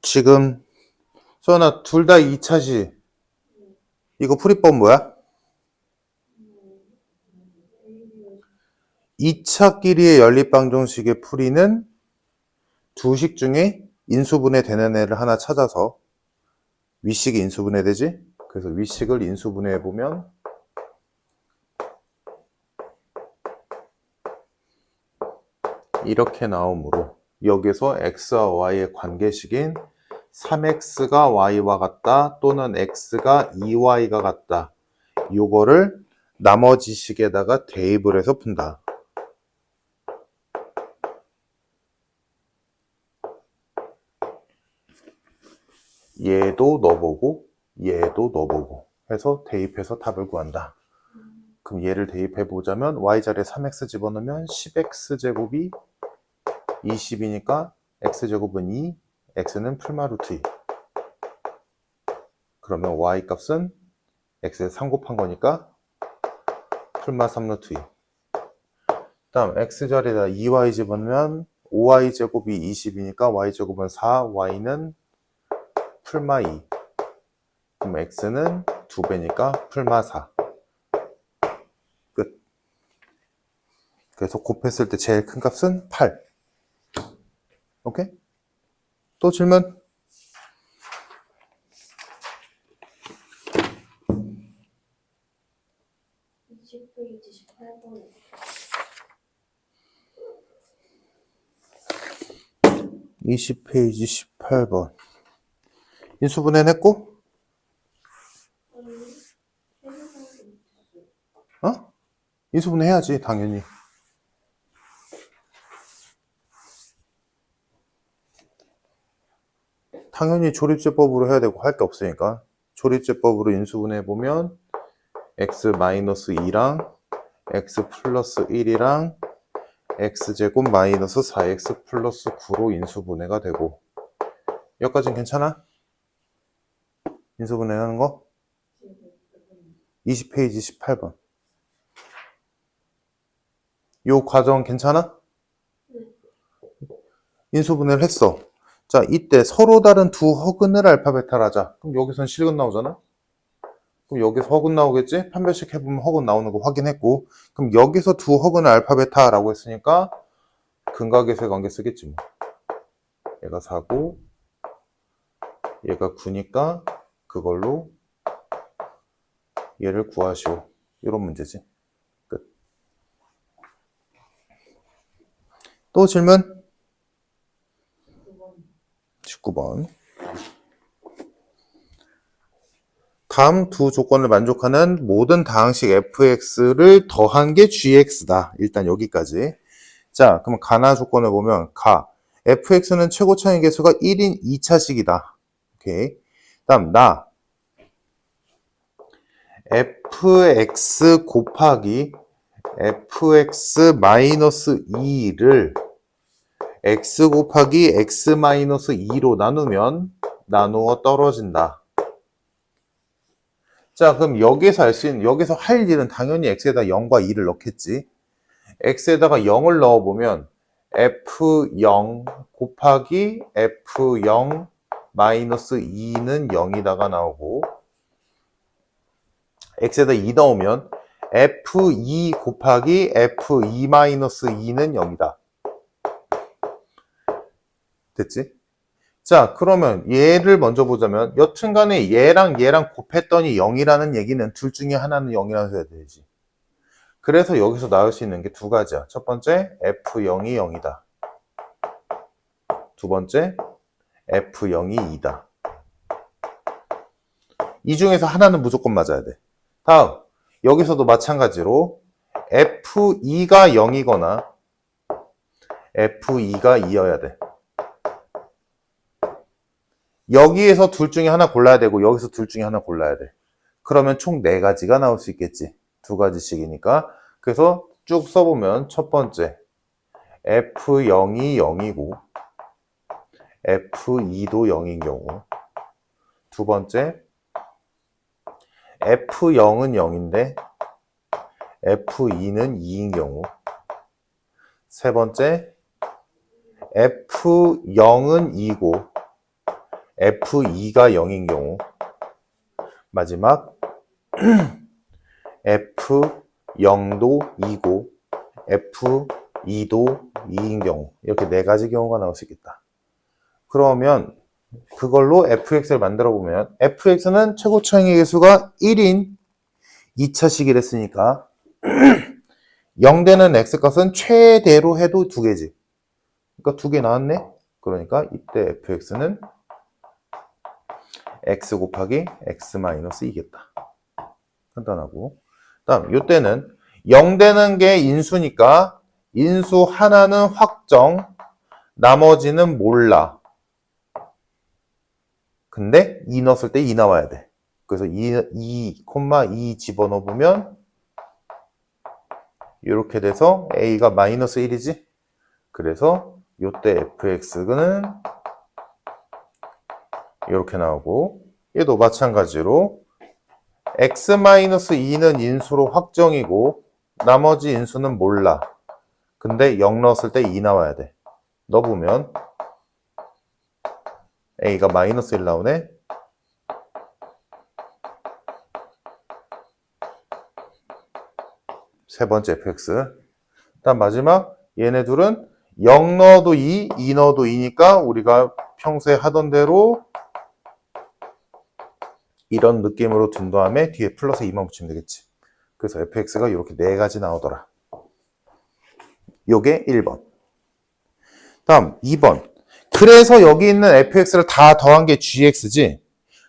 지금 소연아 둘 다 2차시. 이거 풀이법 뭐야? 2차 끼리의 연립방정식의 풀이는 두 식 중에 인수분해 되는 애를 하나 찾아서 위식이 인수분해 되지? 그래서 위식을 인수분해해 보면 이렇게 나오므로 여기서 x와 y의 관계식인 3x가 y와 같다 또는 x가 2y가 같다, 요거를 나머지 식에다가 대입을 해서 푼다. 얘도 넣어보고 얘도 넣어보고 해서 대입해서 답을 구한다. 그럼 얘를 대입해 보자면 y자리에 3x 집어넣으면 10x제곱이 20이니까 x제곱은 2, x는 풀마 루트 2. 그러면 y 값은 x에 3 곱한 거니까 풀마 3 루트 2. 다음 x자리에다 2y 집어넣으면 5y제곱이 20이니까 y제곱은 4, y는 풀마 2. 그럼 x는 2배니까 풀마 4. 끝. 그래서 곱했을 때 제일 큰 값은 8. 오케이? 또 질문? 페이지 18번. 20페이지 18번. 인수분해는 했고? 어? 인수분해 해야지, 당연히. 당연히 조립제법으로 해야 되고 할 게 없으니까. 조립제법으로 인수분해 보면 x-2랑 x 플러스 1이랑 x제곱 마이너스 4x 플러스 9로 인수분해가 되고, 여기까지는 괜찮아? 인수분해 하는 거? 20페이지 18번. 요 과정 괜찮아? 인수분해를 했어. 자, 이때 서로 다른 두 허근을 알파벳을 하자. 그럼 여기선 실근 나오잖아? 그럼 여기서 허근 나오겠지? 판별식 해보면 허근 나오는 거 확인했고, 그럼 여기서 두 허근을 알파벳하라고 했으니까 근각에서의 관계 쓰겠지 뭐. 얘가 4고 얘가 9니까 그걸로 얘를 구하시오. 이런 문제지. 끝. 또 질문? 19번. 다음 두 조건을 만족하는 모든 다항식 fx를 더한 게 gx다. 일단 여기까지. 자, 그럼 가나 조건을 보면 fx는 최고 차이 계수가 1인 2차식이다. 오케이. 다음 fx 곱하기 fx 마이너스 2를 x 곱하기 x 마이너스 2로 나누면 나누어 떨어진다. 자, 그럼 여기서 할 수 있는, 여기서 할 일은 당연히 x에다 0과 2를 넣겠지. x에다가 0을 넣어보면 f0 곱하기 f0 마이너스 2는 0이다가 나오고, x에다 2 넣으면 f2 곱하기 f2 마이너스 2는 0이다. 됐지? 자, 그러면 얘를 먼저 보자면 여튼간에 얘랑 곱했더니 0이라는 얘기는 둘 중에 하나는 0이라고 해야 되지. 그래서 여기서 나올 수 있는 게 두 가지야. 첫 번째, f0이 0이다. 두 번째, f0이 2다. 이 중에서 하나는 무조건 맞아야 돼. 다음, 여기서도 마찬가지로 f2가 0이거나 f2가 2여야 돼. 여기에서 둘 중에 하나 골라야 되고 여기서 둘 중에 하나 골라야 돼. 그러면 총 4가지가 나올 수 있겠지. 두 가지씩이니까. 그래서 쭉 써보면 첫 번째 f0이 0이고 f2도 0인 경우, 두 번째 f0은 0인데 f2는 2인 경우, 세 번째 f0은 2고 F2가 0인 경우, 마지막 F0도 2고 F2도 2인 경우, 이렇게 네 가지 경우가 나올 수 있겠다. 그러면 그걸로 fx를 만들어 보면 fx는 최고차항의 개수가 1인 2차식이라 했으니까 0되는 x값은 최대로 해도 2개지. 그러니까 2개 나왔네. 그러니까 이때 fx는 x 곱하기 x 마이너스 2겠다. 간단하고. 다음 이때는 0되는 게 인수니까 인수 하나는 확정, 나머지는 몰라. 근데 2 넣었을 때 2 나와야 돼. 그래서 2, 2 집어넣으면 이렇게 돼서 a가 마이너스 1이지. 그래서 이때 fx는 이렇게 나오고, 얘도 마찬가지로 x-2는 인수로 확정이고 나머지 인수는 몰라. 근데 0 넣었을 때 2 나와야 돼. 넣어보면 a가 마이너스 1 나오네. 세 번째 fx. 다음 마지막 얘네 둘은 0 넣어도 2, 2 넣어도 2니까 우리가 평소에 하던 대로 이런 느낌으로 둔 다음에 뒤에 플러스 2만 붙이면 되겠지. 그래서 fx가 이렇게 네 가지 나오더라. 요게 1번. 다음 2번. 그래서 여기 있는 fx를 다 더한 게 gx지.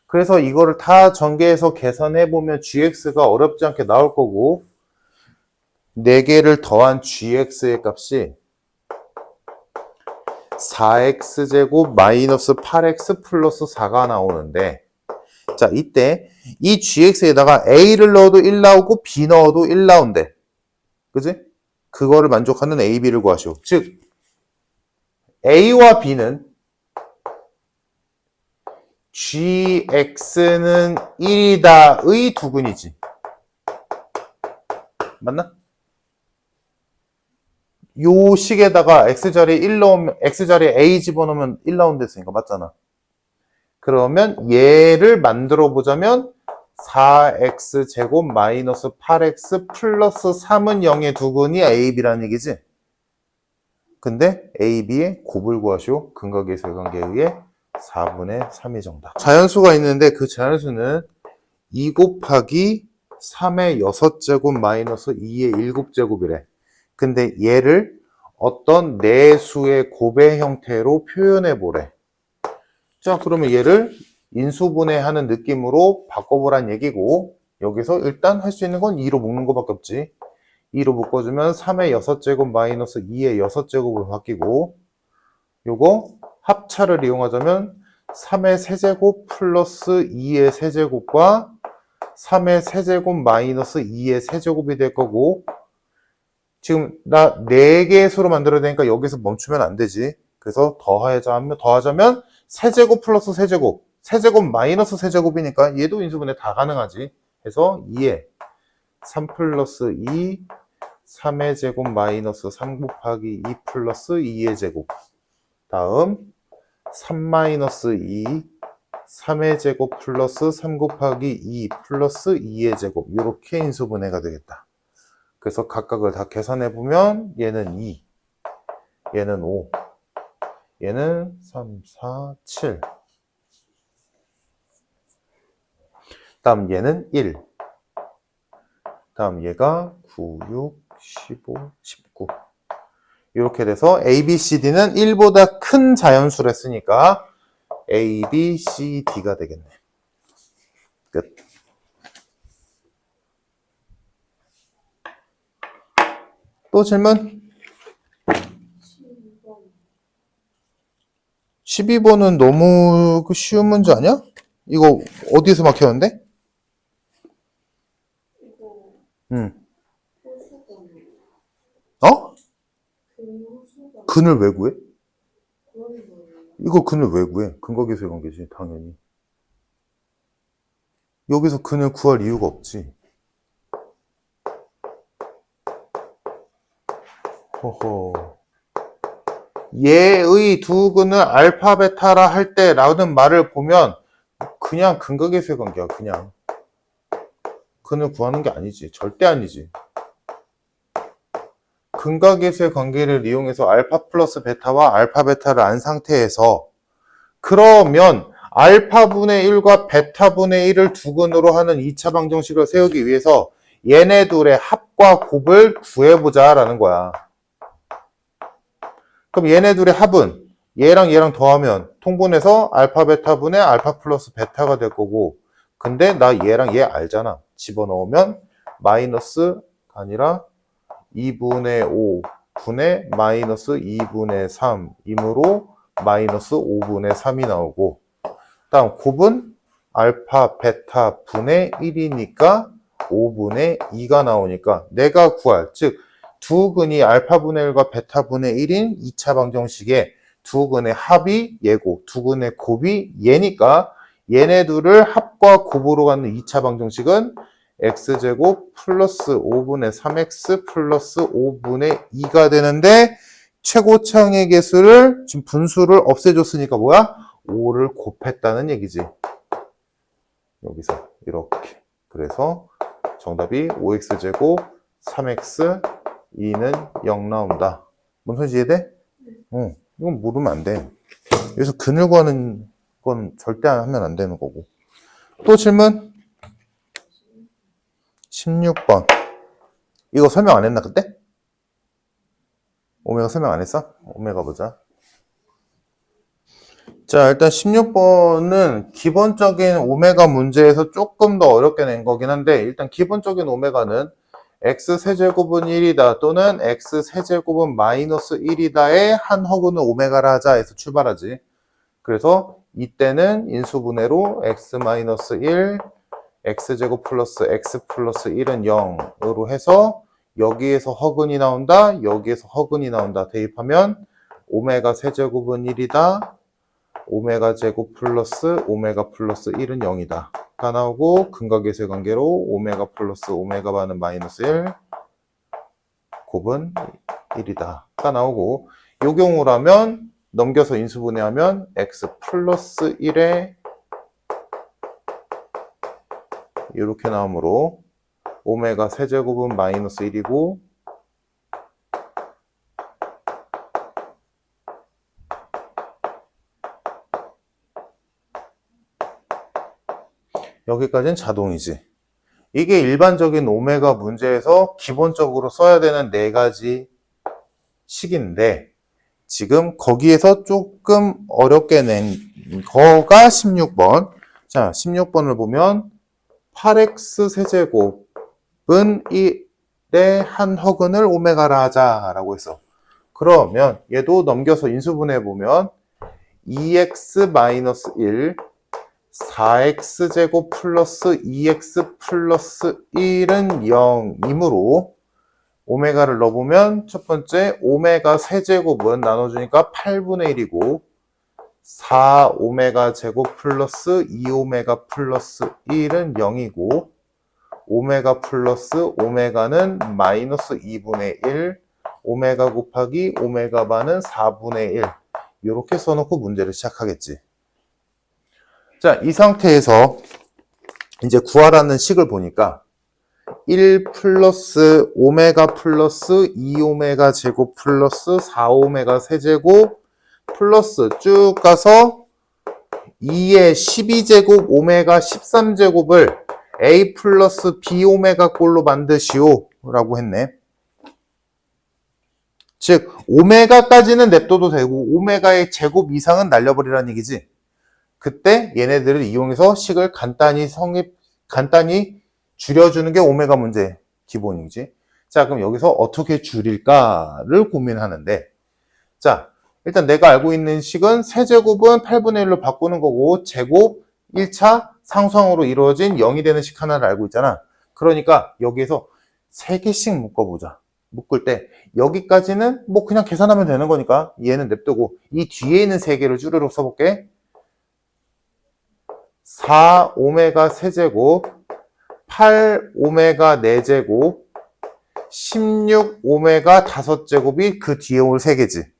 그래서 이거를 다 전개해서 계산해보면 gx가 어렵지 않게 나올 거고, 4개를 더한 gx의 값이 4x제곱 마이너스 8x 플러스 4가 나오는데, 자, 이때 이 gx에다가 a를 넣어도 1 나오고 b 넣어도 1 나온대. 그지? 그거를 만족하는 a, b를 구하시오. 즉 a와 b는 gx는 1이다의 두근이지. 맞나? 요 식에다가 x자리에 1 넣으면, x자리에 a 집어넣으면 1 나온댔으니까 맞잖아. 그러면 얘를 만들어 보자면 4x제곱 마이너스 8x 플러스 3은 0의 두근이 a, b라는 얘기지. 근데 a, b의 곱을 구하시오. 근각계수의 관계에 의해 4분의 3이 정답. 자연수가 있는데 그 자연수는 2 곱하기 3의 6제곱 마이너스 2의 7제곱이래. 근데 얘를 어떤 내수의 곱의 형태로 표현해 보래. 자, 그러면 얘를 인수분해하는 느낌으로 바꿔보란 얘기고, 여기서 일단 할 수 있는 건 2로 묶는 것밖에 없지. 2로 묶어주면 3의 6제곱 마이너스 2의 6제곱으로 바뀌고, 요거 합차를 이용하자면 3의 세제곱 플러스 2의 세제곱과 3의 세제곱 마이너스 2의 세제곱이 될 거고, 지금 나 4개의 수로 만들어야 되니까 여기서 멈추면 안 되지. 그래서 더하자면 세제곱 플러스 세제곱, 세제곱 마이너스 세제곱이니까 얘도 인수분해 다 가능하지. 해서 2에 3 플러스 2, 3의 제곱 마이너스 3 곱하기 2 플러스 2의 제곱. 다음 3 마이너스 2, 3의 제곱 플러스 3 곱하기 2 플러스 2의 제곱. 이렇게 인수분해가 되겠다. 그래서 각각을 다 계산해보면 얘는 2, 얘는 5, 얘는 3, 4, 7. 다음 얘는 1. 다음 얘가 9, 6, 15, 19. 이렇게 돼서 A, B, C, D는 1보다 큰 자연수를 했으니까 A, B, C, D가 되겠네. 끝. 또 질문? 12번은 너무 쉬운 문제 아니야? 이거 어디에서 막혔는데? 이거 응. 호수건. 어? 호수건. 근을 왜 구해? 그런 거예요. 이거 근을 왜 구해? 근거계수의 관계지, 당연히. 여기서 근을 구할 이유가 없지. 허허. 얘의 두 근을 알파 베타라 할 때라는 말을 보면 그냥 근각계수의 관계야. 그냥 근을 구하는 게 아니지. 절대 아니지. 근각계수의 관계를 이용해서 알파 플러스 베타와 알파 베타를 안 상태에서 그러면 알파분의 1과 베타분의 1을 두 근으로 하는 2차 방정식을 세우기 위해서 얘네 둘의 합과 곱을 구해보자 라는 거야. 그럼 얘네 둘의 합은 얘랑 얘랑 더하면 통분해서 알파 베타분의 알파 플러스 베타가 될 거고, 근데 나 얘랑 얘 알잖아. 집어넣으면 마이너스가 아니라 2분의 5 분의 마이너스 2분의 3이므로 마이너스 5분의 3이 나오고, 다음 곱은 알파 베타 분의 1이니까 5분의 2가 나오니까 내가 구할, 즉 두 근이 알파 분의 1과 베타 분의 1인 2차 방정식에 두 근의 합이 얘고 두 근의 곱이 얘니까 얘네 둘을 합과 곱으로 갖는 2차 방정식은 x제곱 플러스 5분의 3x 플러스 5분의 2가 되는데, 최고차항의 개수를 지금 분수를 없애줬으니까 뭐야? 5를 곱했다는 얘기지. 여기서 이렇게. 그래서 정답이 5x제곱 3x 2는 0 나온다. 뭔 소리지 이해돼? 응. 이건 모르면 안 돼. 여기서 근을 구하는 건 절대 하면 안 되는 거고. 또 질문? 16번. 이거 설명 안 했나 그때? 오메가 설명 안 했어? 오메가 보자. 자, 일단 16번은 기본적인 오메가 문제에서 조금 더 어렵게 낸 거긴 한데, 일단 기본적인 오메가는 x세제곱은 1이다 또는 x세제곱은 마이너스 1이다의 한 허근을 오메가라 하자 해서 출발하지. 그래서 이때는 인수분해로 x-1 x제곱 플러스 x 플러스 1은 0으로 해서 여기에서 허근이 나온다, 여기에서 허근이 나온다 대입하면 오메가 세제곱은 1이다, 오메가 제곱 플러스 오메가 플러스 1은 0이다 가 나오고, 근각계수의 관계로 오메가 플러스 오메가 반은 마이너스 1, 곱은 1이다 가 나오고, 이 경우라면 넘겨서 인수분해하면 x 플러스 1에 이렇게 나오므로 오메가 세제곱은 마이너스 1이고 여기까지는 자동이지. 이게 일반적인 오메가 문제에서 기본적으로 써야 되는 네 가지 식인데, 지금 거기에서 조금 어렵게 낸 거가 16번. 자, 16번을 보면 8x 세제곱은 1의 한 허근을 오메가라 하자라고 했어. 그러면 얘도 넘겨서 인수분해 보면 2x-1 4x제곱 플러스 2x 플러스 1은 0이므로 오메가를 넣어보면 첫 번째 오메가 세제곱은 나눠주니까 8분의 1이고 4오메가 제곱 플러스 2오메가 플러스 1은 0이고 오메가 플러스 오메가는 마이너스 2분의 1, 오메가 곱하기 오메가 반은 4분의 1 이렇게 써놓고 문제를 시작하겠지. 자, 이 상태에서 이제 구하라는 식을 보니까 1 플러스 오메가 플러스 2오메가 제곱 플러스 4오메가 세제곱 플러스 쭉 가서 2의 12제곱 오메가 13제곱을 a 플러스 b 오메가 꼴로 만드시오 라고 했네. 즉 오메가까지는 냅둬도 되고 오메가의 제곱 이상은 날려버리라는 얘기지. 그때 얘네들을 이용해서 식을 간단히 줄여주는 게 오메가 문제 기본이지. 자, 그럼 여기서 어떻게 줄일까를 고민하는데, 자, 일단 내가 알고 있는 식은 세제곱은 8분의 1로 바꾸는 거고 제곱 1차 상수항으로 이루어진 0이 되는 식 하나를 알고 있잖아. 그러니까 여기에서 3개씩 묶어보자. 묶을 때 여기까지는 뭐 그냥 계산하면 되는 거니까 얘는 냅두고 이 뒤에 있는 3개를 쭈르륵 써볼게. 4오메가 세제곱 8오메가 4제곱 16오메가 5제곱이 그 뒤에 올 3개지.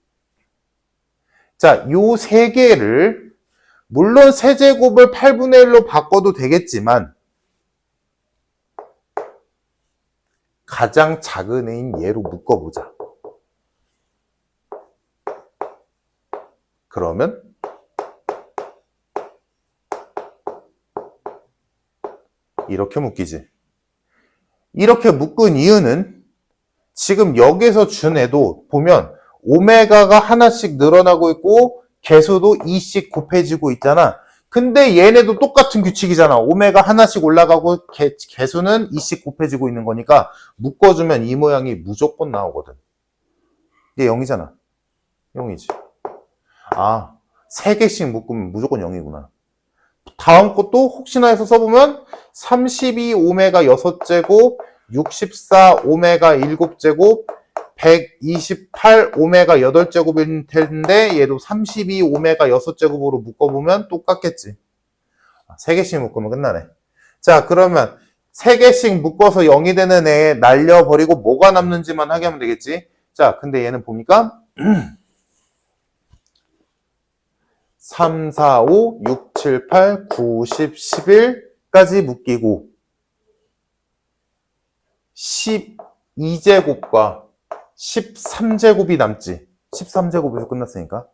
자, 요 세 개를 물론 세제곱을 8분의 1로 바꿔도 되겠지만 가장 작은 애인 얘로 묶어보자. 그러면 이렇게 묶이지. 이렇게 묶은 이유는 지금 여기서 준 애도 보면 오메가가 하나씩 늘어나고 있고 개수도 2씩 곱해지고 있잖아. 근데 얘네도 똑같은 규칙이잖아. 오메가 하나씩 올라가고 개수는 2씩 곱해지고 있는 거니까 묶어주면 이 모양이 무조건 나오거든. 얘 0이잖아. 0이지. 아, 3개씩 묶으면 무조건 0이구나. 다음 것도 혹시나 해서 써보면 32 오메가 6제곱, 64 오메가 7제곱, 128 오메가 8제곱일 텐데 얘도 32 오메가 6제곱으로 묶어보면 똑같겠지. 3개씩 묶으면 끝나네. 자, 그러면 3개씩 묶어서 0이 되는 애 날려버리고 뭐가 남는지만 하게 하면 되겠지. 자, 근데 얘는 보니까 3, 4, 5, 6, 7, 8, 9, 10, 11까지 묶이고 12제곱과 13제곱이 남지. 13제곱에서 끝났으니까.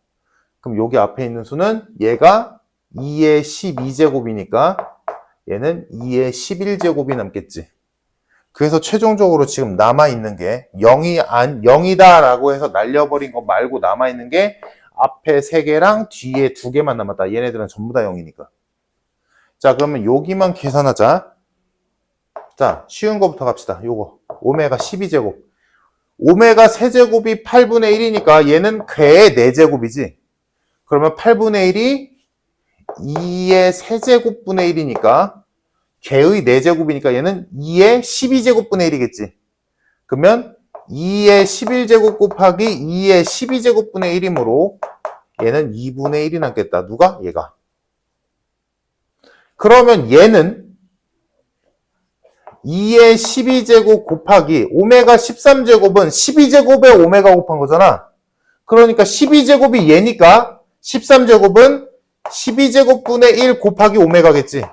그럼 여기 앞에 있는 수는 얘가 2의 12제곱이니까 얘는 2의 11제곱이 남겠지. 그래서 최종적으로 지금 남아있는 게 0이다 라고 해서 날려버린 거 말고 남아있는 게 앞에 3개랑 뒤에 2개만 남았다. 얘네들은 전부 다 0이니까. 자, 그러면 여기만 계산하자. 자, 쉬운 거부터 갑시다. 요거. 오메가 12제곱. 오메가 세제곱이 8분의 1이니까 얘는 괴의 4제곱이지. 그러면 8분의 1이 2의 세제곱분의 1이니까 괴의 4제곱이니까 얘는 2의 12제곱분의 1이겠지. 그러면 2의 11제곱 곱하기 2의 12제곱분의 1이므로 얘는 2분의 1이 남겠다. 누가? 얘가. 그러면 얘는 2의 12제곱 곱하기 오메가 13제곱은 12제곱에 오메가 곱한 거잖아. 그러니까 12제곱이 얘니까 13제곱은 12제곱분의 1 곱하기 오메가겠지.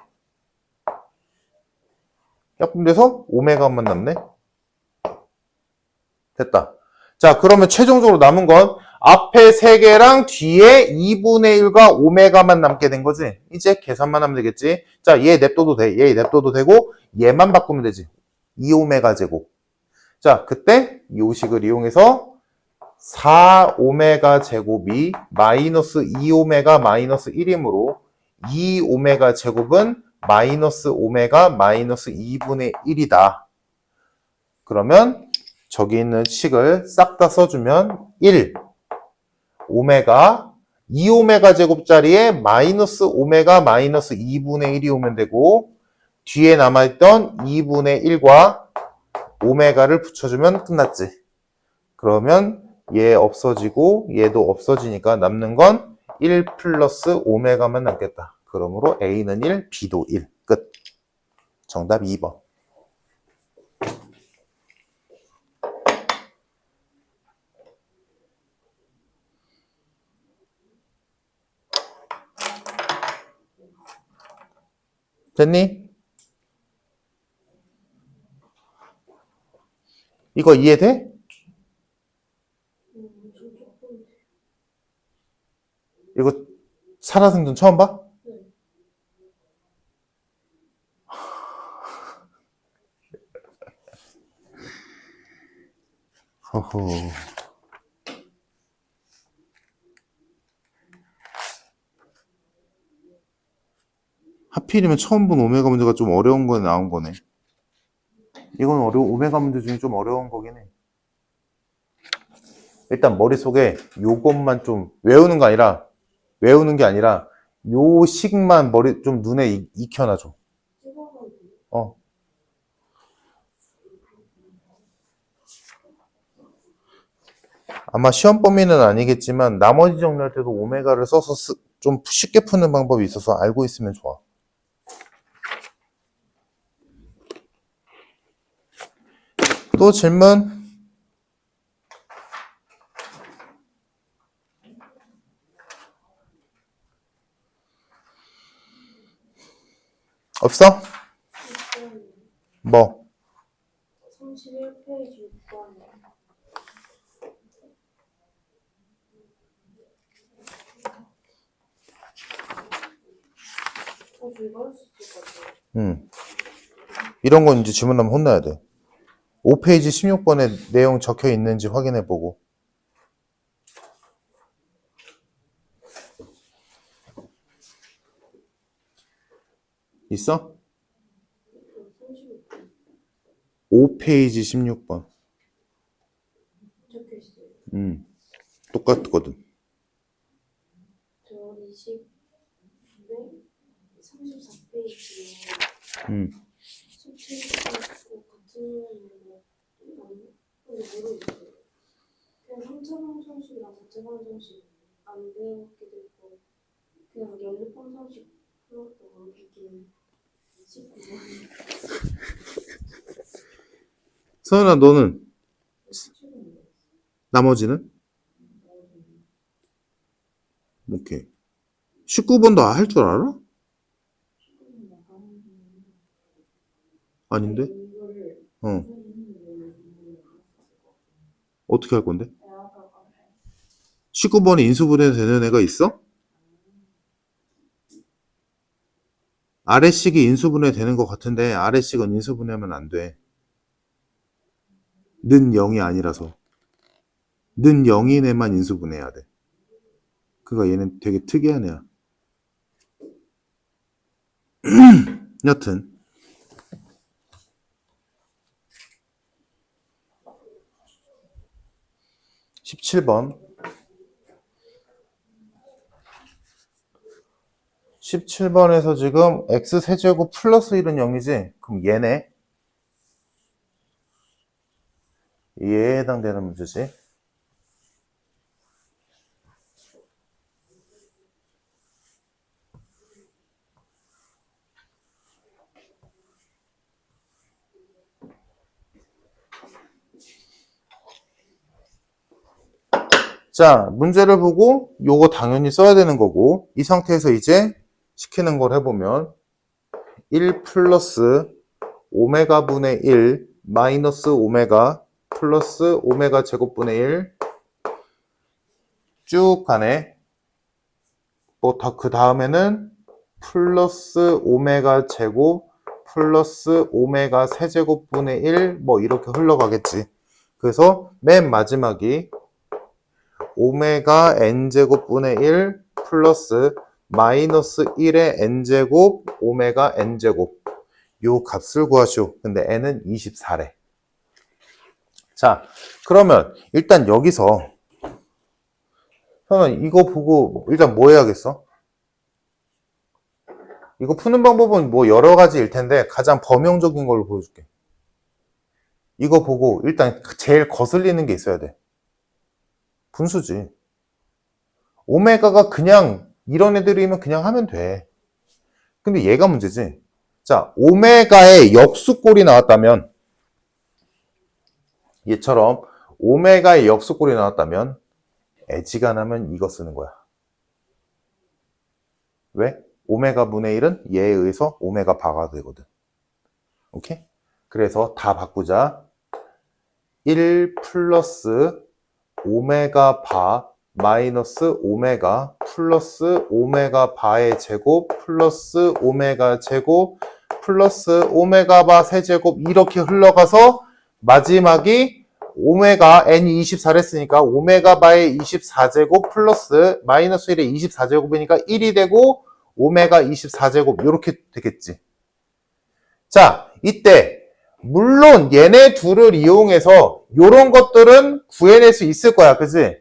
약분돼서 오메가만 남네. 됐다. 자, 그러면 최종적으로 남은 건 앞에 3개랑 뒤에 2분의 1과 오메가만 남게 된 거지. 이제 계산만 하면 되겠지. 자, 얘 냅둬도 돼. 얘 냅둬도 되고 얘만 바꾸면 되지. 2오메가 제곱. 자, 그때 이 식을 이용해서 4오메가 제곱이 마이너스 2오메가 마이너스 1이므로 2오메가 제곱은 마이너스 오메가 마이너스 2분의 1이다. 그러면 저기 있는 식을 싹 다 써주면 1 오메가 2오메가 제곱짜리에 마이너스 오메가 마이너스 2분의 1이 오면 되고 뒤에 남아있던 2분의 1과 오메가를 붙여주면 끝났지. 그러면 얘 없어지고 얘도 없어지니까 남는 건 1 플러스 오메가만 남겠다. 그러므로 A는 1, B도 1. 끝. 정답 2번. 됐니? 이거 이해돼? 이거 살아생전 처음 봐? 허허. 하필이면 처음 본 오메가 문제가 좀 어려운 거에 나온 거네. 이건 오메가 문제 중에 좀 어려운 거긴 해. 일단 머릿속에 요것만 좀 외우는 게 아니라 요 식만 좀 눈에 익혀놔줘. 어. 아마 시험 범위는 아니겠지만 나머지 정리할 때도 오메가를 써서 좀 쉽게 푸는 방법이 있어서 알고 있으면 좋아. 또 질문? 없어? 뭐? 31페이지 6번에 저 이거 할 수 있을 것 같아요. 이런 건 이제 지문 나면 혼나야 돼. 5페이지 16번에 내용 적혀 있는지 확인해 보고. 있어? 36번 5페이지 16번. 적혀 있어요. 똑같거든. 저 20, 네? 34페이지에 음. 17번 같은 거 아니? 근데 모르겠어요. 그냥 3차 방정식이랑 4차 방정식 안 배웠기도 있고 그냥 연립 방정식 풀었다고 이게 19번 서연아, 너는? 나머지는? 오케이. 19번도 할 줄 알아? 아닌데? 어. 어떻게 할 건데? 19번이 인수분해 되는 애가 있어? 아래식이 인수분해 되는 것 같은데 아래식은 인수분해하면 안 돼. 는 0이 아니라서. 는 0인 애만 인수분해해야 돼. 그러니까 얘는 되게 특이한 애야. 여튼 17번 17번에서 지금 x세제곱 플러스 1은 0이지? 그럼 얘네 얘에 해당되는 문제지. 자, 문제를 보고 요거 당연히 써야 되는 거고 이 상태에서 이제 시키는 걸 해보면 1 플러스 오메가 분의 1 마이너스 오메가 플러스 오메가 제곱분의 1 쭉 가네. 뭐 다 그 다음에는 플러스 오메가 제곱 플러스 오메가 세제곱분의 1 뭐 이렇게 흘러가겠지. 그래서 맨 마지막이 오메가 n제곱분의 1 플러스 마이너스 1의 n제곱 오메가 n제곱 요 값을 구하시오. 근데 n은 24래. 자, 그러면 일단 여기서 저는 이거 보고 일단 뭐 해야겠어? 이거 푸는 방법은 뭐 여러 가지일 텐데 가장 범용적인 걸로 보여줄게. 이거 보고 일단 제일 거슬리는 게 있어야 돼. 분수지. 오메가가 그냥 이런 애들이면 그냥 하면 돼. 근데 얘가 문제지. 자, 오메가의 역수꼴이 나왔다면 얘처럼 오메가의 역수꼴이 나왔다면 애지간하면 이거 쓰는 거야. 왜? 오메가 분의 1은 얘에 의해서 오메가 바가 되거든. 오케이? 그래서 다 바꾸자. 1 플러스 오메가 바 마이너스 오메가 플러스 오메가 바의 제곱 플러스 오메가 제곱 플러스 오메가 바 세제곱 이렇게 흘러가서 마지막이 오메가 n이 24랬으니까 오메가 바의 24제곱 플러스 마이너스 1의 24제곱이니까 1이 되고 오메가 24제곱 이렇게 되겠지. 자, 이때 물론 얘네 둘을 이용해서 이런 것들은 구해낼 수 있을 거야. 그치?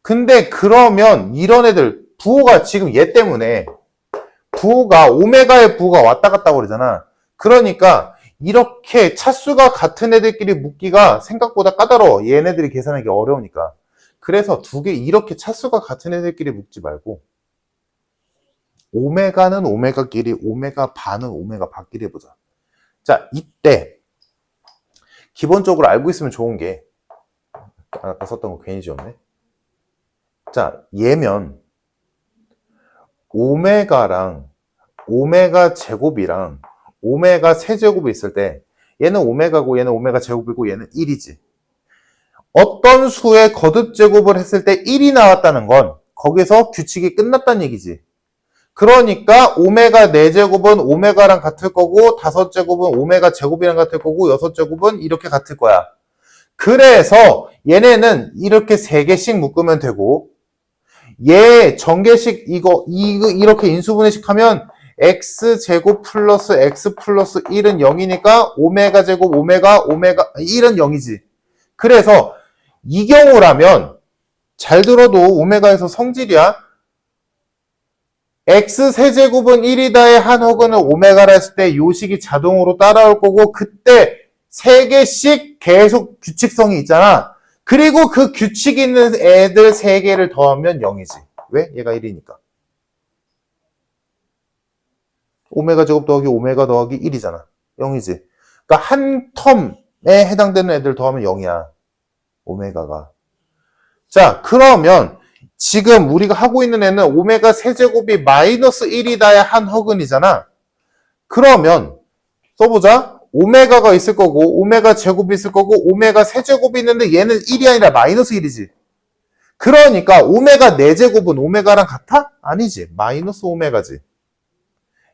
근데 그러면 이런 애들 부호가 지금 얘 때문에 부호가 오메가의 부호가 왔다 갔다 그러잖아. 그러니까 이렇게 차수가 같은 애들끼리 묶기가 생각보다 까다로워. 얘네들이 계산하기 어려우니까. 그래서 두 개 이렇게 차수가 같은 애들끼리 묶지 말고 오메가는 오메가끼리 오메가 바는 오메가 바끼리 해보자. 자, 이때 기본적으로 알고 있으면 좋은 게 아까 썼던 거 괜히 지웠네. 자, 얘면 오메가랑 오메가 제곱이랑 오메가 세제곱이 있을 때 얘는 오메가고 얘는 오메가 제곱이고 얘는 1이지. 어떤 수의 거듭 제곱을 했을 때 1이 나왔다는 건 거기서 규칙이 끝났다는 얘기지. 그러니까 오메가 4제곱은 오메가랑 같을 거고 5제곱은 오메가 제곱이랑 같을 거고 6제곱은 이렇게 같을 거야. 그래서 얘네는 이렇게 3개씩 묶으면 되고 얘 전개식 이거 이렇게 인수분해식 하면 x제곱 플러스 x 플러스 1은 0이니까 오메가 제곱 오메가 1은 0이지. 그래서 이 경우라면 잘 들어도 오메가에서 성질이야. x 세제곱은 1이다의 한 허근을 오메가라 했을 때 요 식이 자동으로 따라올 거고 그때 3개씩 계속 규칙성이 있잖아. 그리고 그 규칙 있는 애들 3개를 더하면 0이지. 왜? 얘가 1이니까. 오메가 제곱 더하기 오메가 더하기 1이잖아. 0이지. 그러니까 한 텀에 해당되는 애들 더하면 0이야. 오메가가. 자, 그러면 지금 우리가 하고 있는 애는 오메가 세제곱이 마이너스 1이다의 한 허근이잖아. 그러면 써보자. 오메가가 있을 거고 오메가 제곱이 있을 거고 오메가 세제곱이 있는데 얘는 1이 아니라 마이너스 1이지. 그러니까 오메가 4제곱은 오메가랑 같아? 아니지. 마이너스 오메가지.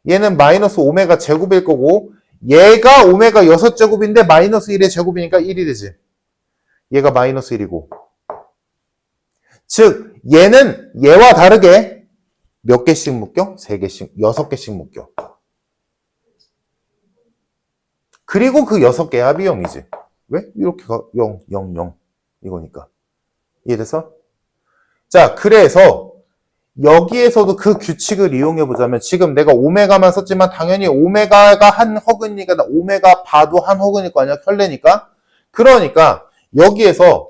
얘는 마이너스 오메가 제곱일 거고 얘가 오메가 6제곱인데 마이너스 1의 제곱이니까 1이 되지. 얘가 마이너스 1이고 즉 얘는 얘와 다르게 몇 개씩 묶여? 3개씩, 6개씩 묶여. 그리고 그 6개 합이 0이지. 왜? 이렇게 가 0, 0, 0 이거니까. 이해됐어? 자, 그래서 여기에서도 그 규칙을 이용해 보자면 지금 내가 오메가만 썼지만 당연히 오메가가 한 허근이니까 오메가 바도 한 허근일 거 아니야? 켤레니까. 그러니까 여기에서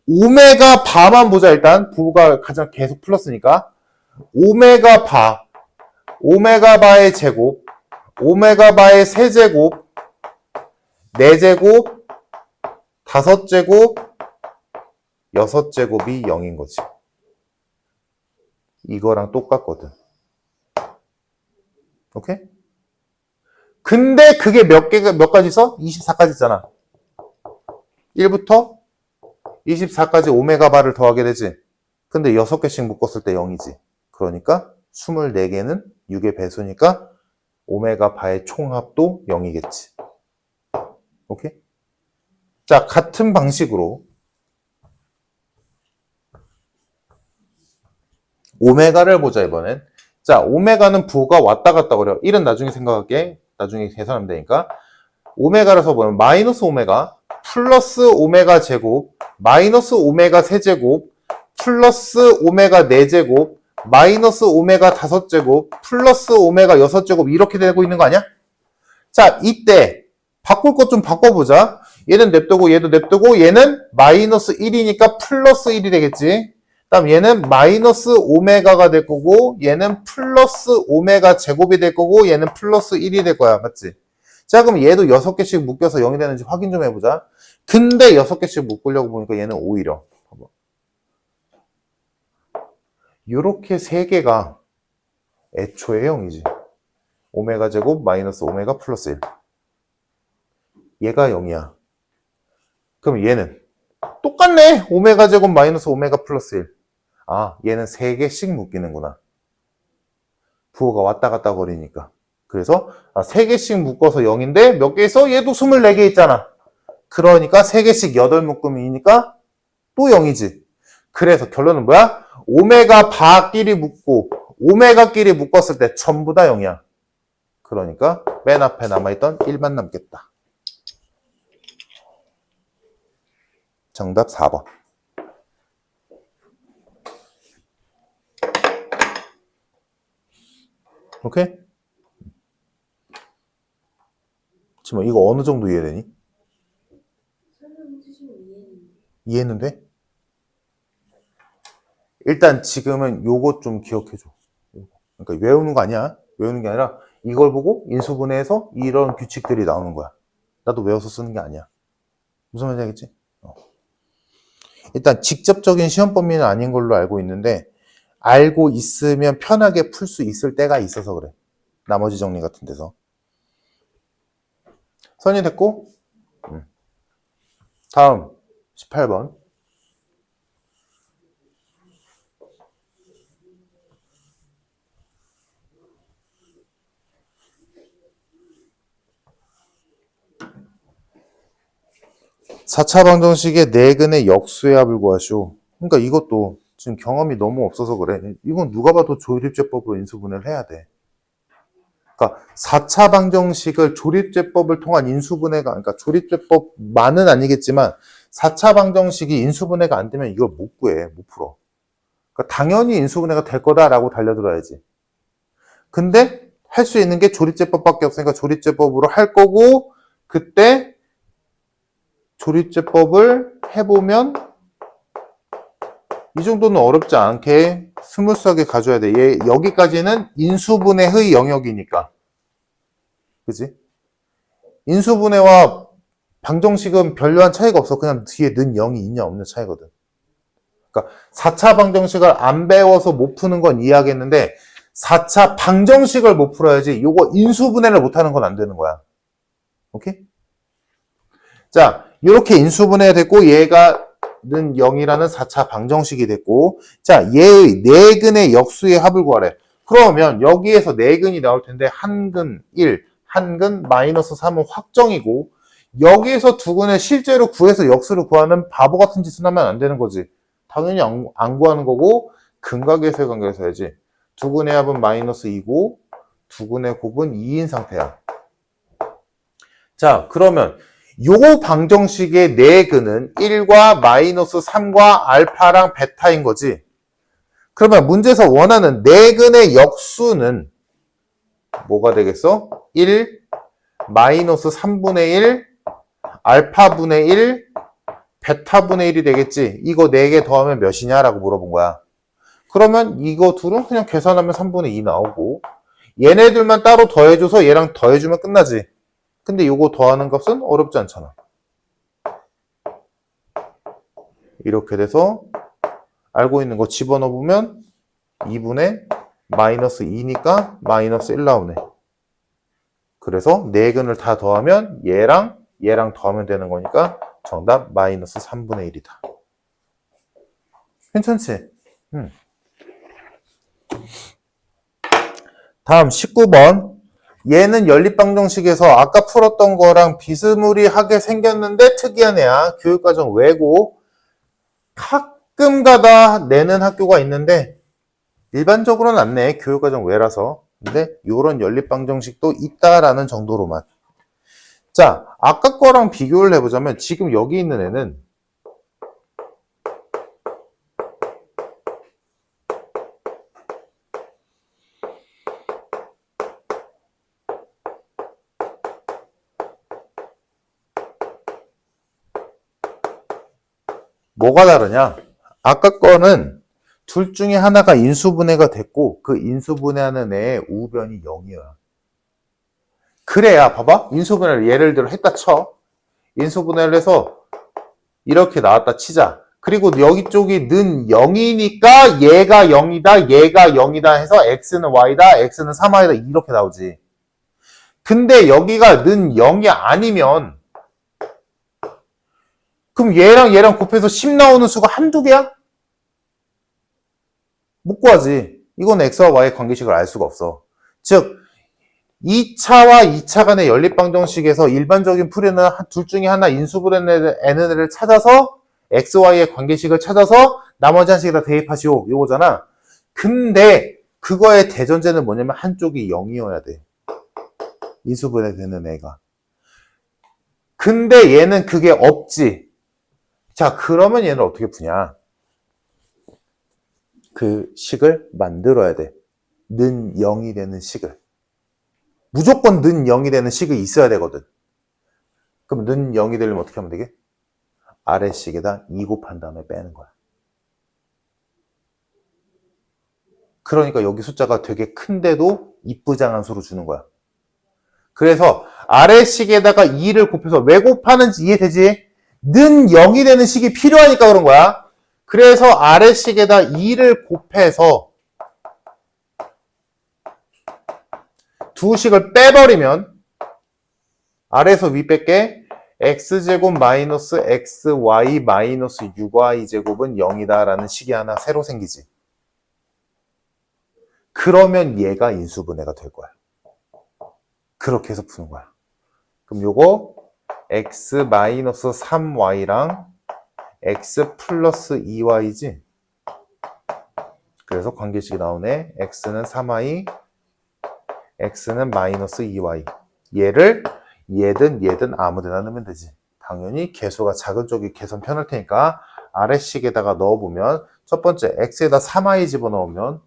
오메가 바만 보자. 일단 부가 가장 계속 플러스니까 오메가 바의 제곱, 오메가 바의 세제곱, 4제곱, 5제곱, 6제곱이 0인 거지. 이거랑 똑같거든. 오케이? 근데 그게 몇 가지 써? 24까지 있잖아. 1부터 24까지 오메가 바를 더하게 되지. 근데 6개씩 묶었을 때 0이지. 그러니까 24개는 6의 배수니까 오메가 바의 총합도 0이겠지. 오케이? 자, 같은 방식으로 오메가를 보자, 이번엔. 자, 오메가는 부호가 왔다 갔다 그려. 1은 나중에 생각할게. 나중에 계산하면 되니까. 오메가를 써보면 마이너스 오메가, 플러스 오메가 제곱, 마이너스 오메가 세제곱, 플러스 오메가 4제곱, 마이너스 오메가 5제곱, 플러스 오메가 6제곱 이렇게 되고 있는 거 아니야? 자, 이때 바꿀 것 좀 바꿔보자. 얘는 냅두고 얘도 냅두고 얘는 마이너스 1이니까 플러스 1이 되겠지. 다음 얘는 마이너스 오메가가 될 거고 얘는 플러스 오메가 제곱이 될 거고 얘는 플러스 1이 될 거야. 맞지? 자, 그럼 얘도 6개씩 묶여서 0이 되는지 확인 좀 해보자. 근데 6개씩 묶으려고 보니까 얘는 오히려 이렇게 3개가 애초에 0이지. 오메가 제곱 마이너스 오메가 플러스 1. 얘가 0이야. 그럼 얘는 똑같네. 오메가 제곱 마이너스 오메가 플러스 1. 아, 얘는 3개씩 묶이는구나. 부호가 왔다 갔다 거리니까. 그래서 3개씩 묶어서 0인데 몇 개 있어? 얘도 24개 있잖아. 그러니까 3개씩 8묶음이니까 또 0이지. 그래서 결론은 뭐야? 오메가 바끼리 묶고 오메가끼리 묶었을 때 전부 다 0이야. 그러니까 맨 앞에 남아있던 1만 남겠다. 정답 4번. 오케이? 지금 이거 어느 정도 이해되니? 설명해주시면 이해는 돼? 일단 지금은 요것 좀 기억해줘. 그러니까 외우는 거 아니야. 외우는 게 아니라 이걸 보고 인수분해해서 이런 규칙들이 나오는 거야. 나도 외워서 쓰는 게 아니야. 무슨 말인지 알겠지? 일단 직접적인 시험 범위는 아닌 걸로 알고 있는데 알고 있으면 편하게 풀 수 있을 때가 있어서 그래. 나머지 정리 같은 데서. 선이 됐고, 다음 18번. 사차 방정식의 네근의 역수의 합을 구하시오. 그러니까 이것도 지금 경험이 너무 없어서 그래. 이건 누가 봐도 조립제법으로 인수분해를 해야 돼. 그러니까 4차 방정식을 조립제법을 통한 인수분해가, 그러니까 조립제법만은 아니겠지만 4차 방정식이 인수분해가 안 되면 이걸 못 구해, 못 풀어. 그러니까 당연히 인수분해가 될 거다라고 달려들어야지. 근데 할 수 있는 게 조립제법밖에 없으니까 조립제법으로 할 거고, 그때 조립제법을 해보면 이 정도는 어렵지 않게 스무스하게 가져야 돼. 얘 여기까지는 인수분해의 영역이니까. 그지? 인수분해와 방정식은 별로한 차이가 없어. 그냥 뒤에 는 0이 있냐 없냐 차이거든. 그러니까 4차 방정식을 안 배워서 못 푸는 건 이해하겠는데 4차 방정식을 못 풀어야지 요거 인수분해를 못하는 건 안 되는 거야. 오케이? 자, 이렇게 인수분해가 됐고 얘가 는 0이라는 4차 방정식이 됐고, 자, 얘의 네근의 역수의 합을 구하래. 그러면 여기에서 네근이 나올 텐데 한근 1, 한근 마이너스 3은 확정이고, 여기에서 두 근을 실제로 구해서 역수를 구하는 바보 같은 짓은 하면 안 되는 거지. 당연히 안 구하는 거고, 근각에서의 관계에서 해야지. 두 근의 합은 마이너스 2고, 두 근의 곱은 2인 상태야. 자, 그러면 요 방정식의 네근은 1과 마이너스 3과 알파랑 베타인 거지. 그러면 문제에서 원하는 네근의 역수는 뭐가 되겠어? 1, 마이너스 3분의 1, 알파분의 1, 베타분의 1이 되겠지. 이거 4개 더하면 몇이냐? 라고 물어본 거야. 그러면 이거 둘은 그냥 계산하면 3분의 2 나오고, 얘네들만 따로 더해줘서 얘랑 더해주면 끝나지. 근데 요거 더하는 값은 어렵지 않잖아. 이렇게 돼서 알고 있는 거 집어넣으면 2분의 마이너스 2니까 마이너스 1 나오네. 그래서 네 근을 다 더하면 얘랑 더하면 되는 거니까 정답 마이너스 3분의 1이다. 괜찮지? 다음 19번. 얘는 연립방정식에서 아까 풀었던 거랑 비스무리하게 생겼는데 특이한 애야. 교육과정 외고 가끔 가다 내는 학교가 있는데 일반적으로는 안 내. 교육과정 외라서. 근데 요런 연립방정식도 있다라는 정도로만. 자, 아까 거랑 비교를 해보자면 지금 여기 있는 애는 뭐가 다르냐? 아까 거는 둘 중에 하나가 인수분해가 됐고 그 인수분해하는 애의 우변이 0이야. 그래야 봐봐. 인수분해를 예를 들어 했다 쳐. 인수분해를 해서 이렇게 나왔다 치자. 그리고 여기 쪽이 는 0이니까 얘가 0이다, 얘가 0이다 해서 x는 y다, x는 3y다 이렇게 나오지. 근데 여기가 는 0이 아니면 그럼 얘랑 곱해서 10 나오는 수가 한두 개야? 못 구하지. 이건 x와 y의 관계식을 알 수가 없어. 즉 2차와 2차 간의 연립방정식에서 일반적인 풀이는 둘 중에 하나 인수분해 n을 찾아서 x, y의 관계식을 찾아서 나머지 한식에다 대입하시오. 이거잖아. 근데 그거의 대전제는 뭐냐면 한쪽이 0이어야 돼. 인수분해 되는 애가. 근데 얘는 그게 없지. 자, 그러면 얘는 어떻게 푸냐? 그 식을 만들어야 돼. 는 0이 되는 식을. 무조건 는 0이 되는 식이 있어야 되거든. 그럼 는 0이 되려면 어떻게 하면 되게? 아래식에다 2 곱한 다음에 빼는 거야. 그러니까 여기 숫자가 되게 큰데도 이쁘장한 수로 주는 거야. 그래서 아래식에다가 2를 곱해서 왜 곱하는지 이해되지? 는 0이 되는 식이 필요하니까 그런 거야. 그래서 아래식에다 2를 곱해서 두 식을 빼버리면 아래에서 위 뺄게 x제곱 마이너스 xy 마이너스 6y제곱은 0이다 라는 식이 하나 새로 생기지. 그러면 얘가 인수분해가 될 거야. 그렇게 해서 푸는 거야. 그럼 요거 x 마이너스 3y랑 x 플러스 2y지. 그래서 관계식이 나오네. x는 3y, x는 마이너스 2y. 얘를 얘든 아무데나 넣으면 되지. 당연히 개수가 작은 쪽이 개선 편할 테니까 아래식에다가 넣어보면 첫 번째 x에다 3y 집어넣으면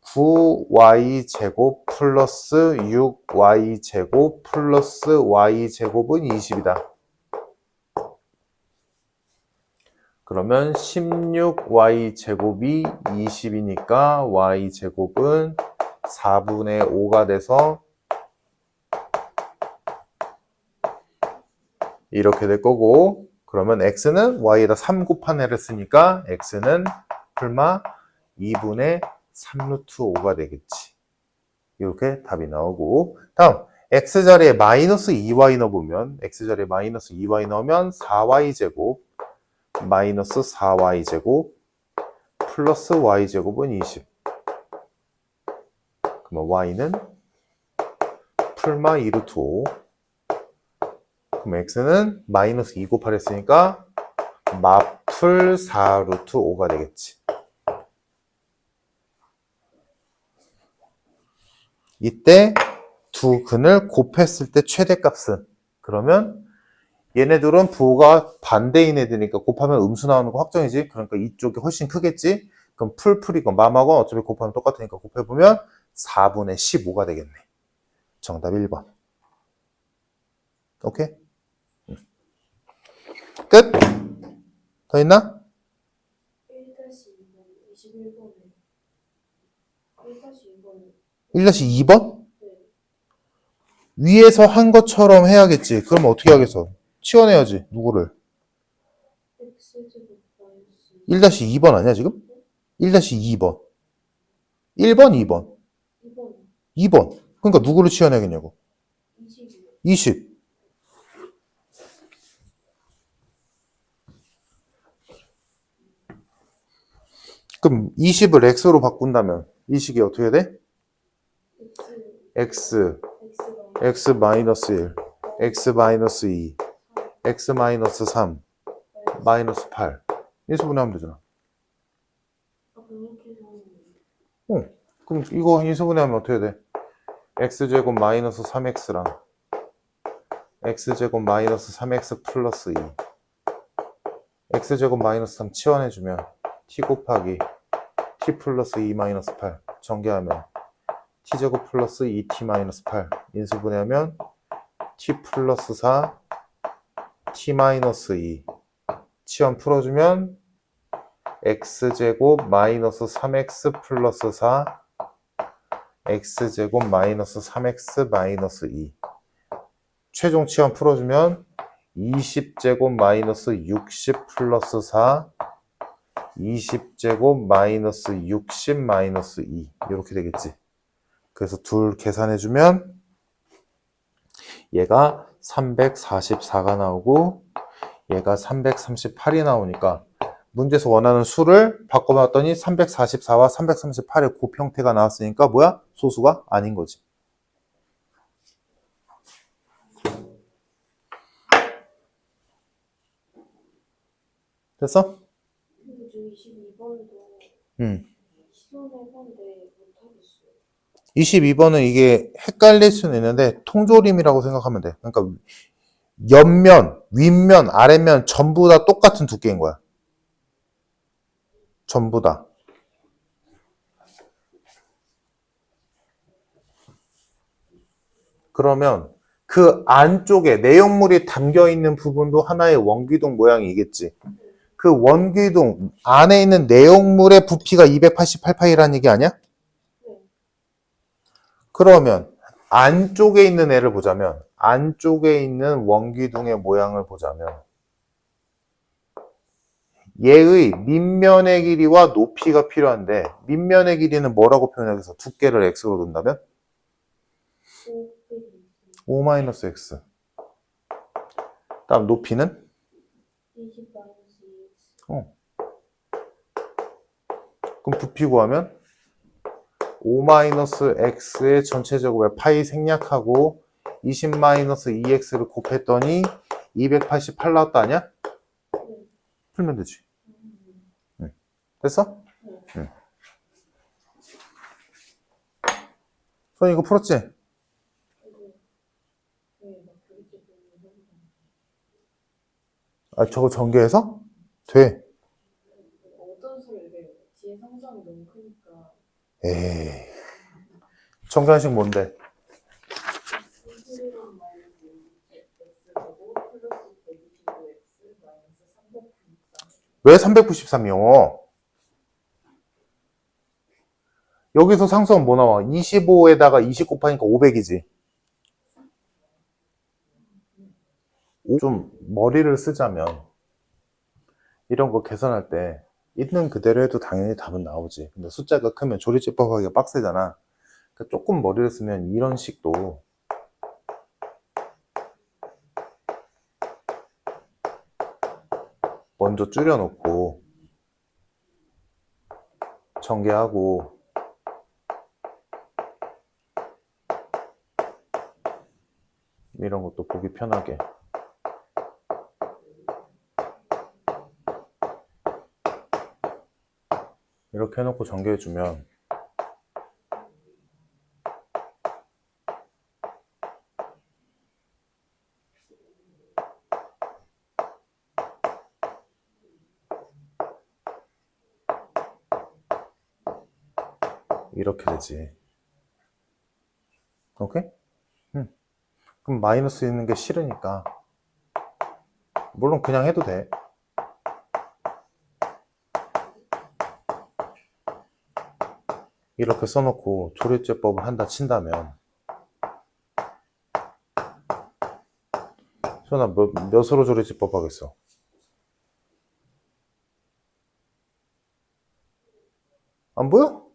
9y제곱 플러스 6y제곱 플러스 y제곱은 20이다. 그러면 16y제곱이 20이니까 y제곱은 4분의 5가 돼서 이렇게 될 거고, 그러면 x는 y에다 3 곱한 애를 쓰니까 x는 풀마 2분의 3루트 5가 되겠지. 이렇게 답이 나오고, 다음 x자리에 마이너스 2y 넣어보면 x자리에 마이너스 2y 넣으면 4y제곱 마이너스 4y제곱 플러스 y제곱은 20. 그러면 y는 풀마 2루트 5. 그럼 x는 마이너스 2 곱하려 했으니까 마풀 4루트 5가 되겠지. 이때 두 근을 곱했을 때 최대값은, 그러면 얘네들은 부호가 반대인 애들이니까 곱하면 음수 나오는 거 확정이지. 그러니까 이쪽이 훨씬 크겠지. 그럼 풀이건 맘하건 어차피 곱하면 똑같으니까 곱해보면 4분의 15가 되겠네. 정답 1번. 오케이? 끝? 더 있나? 1-2번, 21번에 1-2번에 1-2번? 네. 위에서 한 것처럼 해야겠지. 그럼 어떻게 하겠어? 치워내야지. 누구를? x제곱 마이너스 1-2번 아니야 지금? 1-2번. 1번, 2번. 2번 2번. 그러니까 누구를 치워내겠냐고. 20이요. 20. 그럼 20을 x로 바꾼다면 이 식이 어떻게 돼? x, x 마이너스 1, x 마이너스 2, x 마이너스 3, 마이너스 8. 인수분해하면 되잖아. 그럼 이거 인수분해하면 어떻게 돼? x제곱 마이너스 3x랑 x제곱 마이너스 3x 플러스 2, x제곱 마이너스 3 치환해주면 t 곱하기 t 플러스 2 마이너스 8 전개하면 t제곱 플러스 2t 마이너스 8 인수분해하면 t 플러스 4 t 마이너스 2 치환 풀어주면 x제곱 마이너스 3x 플러스 4 x제곱 마이너스 3x 마이너스 2 최종 치환 풀어주면 20제곱 마이너스 60 플러스 4 20제곱 마이너스 60 마이너스 2 이렇게 되겠지. 그래서 둘 계산해주면 얘가 344가 나오고 얘가 338이 나오니까 문제에서 원하는 수를 바꿔봤더니 344와 338의 곱 형태가 나왔으니까 뭐야? 소수가 아닌 거지. 됐어? 근데 저 22번도 응. 시도해봤는데 못하겠어요. 22번은 이게 헷갈릴 수는 있는데 통조림이라고 생각하면 돼. 그러니까 옆면, 윗면, 아랫면 전부 다 똑같은 두께인 거야. 전부 다. 그러면 그 안쪽에 내용물이 담겨있는 부분도 하나의 원귀동 모양이겠지. 그 원귀동 안에 있는 내용물의 부피가 288파이라는 얘기 아니야? 네. 그러면 안쪽에 있는 애를 보자면 안쪽에 있는 원귀둥의 모양을 보자면 얘의 밑면의 길이와 높이가 필요한데 밑면의 길이는 뭐라고 표현하겠어? 두께를 x로 둔다면? 5 빼기 5 마이너스 x. 다음 높이는 20 마이너스 2x. 그럼 부피 구하면 5 마이너스 x의 전체 제곱에 파이 생략하고 20 마이너스 2x를 곱했더니 288 나왔다 아니야? 네. 풀면 되지. 응. 됐어? 네. 응. 손 이거 풀었지? 네, 막 그렇게 보면 아, 저거 전개해서? 돼. 어떤 소리를 뒤에 성장이 너무 크니까 에이. 정관식 뭔데? 11 마이너스 x제곱 플러스 125x 마이너스 393. 왜 393이요? 여기서 상수는 뭐 나와? 25에다가 20 곱하니까 500이지. 좀 머리를 쓰자면 이런 거 계산할 때 있는 그대로 해도 당연히 답은 나오지. 근데 숫자가 크면 조리집법하기가 빡세잖아. 그러니까 조금 머리를 쓰면 이런 식도 먼저 줄여놓고 전개하고 이런 것도 보기 편하게 이렇게 해놓고 전개해주면 이렇게 되지. 오케이? 그럼 마이너스 있는 게 싫으니까 물론 그냥 해도 돼. 이렇게 써놓고 조리제법을 한다 친다면 소연아 몇으로 조리제법 하겠어? 안 보여?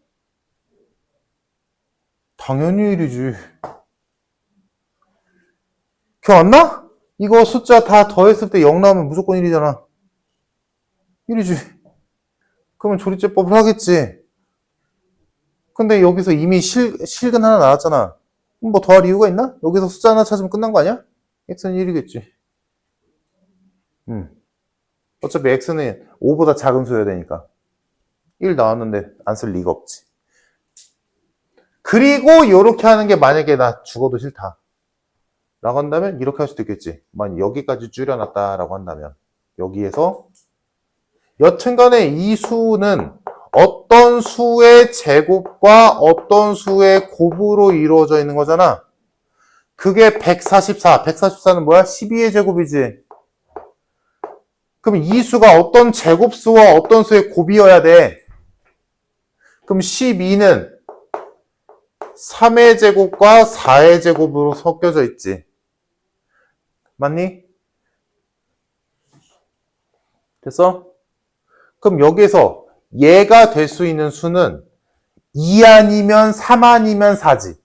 당연히 1이지. 기억 안 나? 이거 숫자 다 더했을 때 0 나오면 무조건 1이잖아. 1이지. 그러면 조리제법을 하겠지. 근데 여기서 이미 실근 하나 나왔잖아. 그럼 뭐 더할 이유가 있나? 여기서 숫자 하나 찾으면 끝난 거 아니야? x는 1이겠지. 어차피 x는 5보다 작은 수여야 되니까. 1 나왔는데 안 쓸 리가 없지. 그리고 이렇게 하는 게 만약에 나 죽어도 싫다 라고 한다면 이렇게 할 수도 있겠지. 만약 여기까지 줄여놨다 라고 한다면 여기에서 여튼간에 이 수는 어떤 수의 제곱과 어떤 수의 곱으로 이루어져 있는 거잖아. 그게 144. 144는 뭐야? 12의 제곱이지. 그럼 이 수가 어떤 제곱수와 어떤 수의 곱이어야 돼? 그럼 12는 3의 제곱과 4의 제곱으로 섞여져 있지. 맞니? 됐어? 그럼 여기서 얘가 될 수 있는 수는 2 아니면 3 아니면 4지.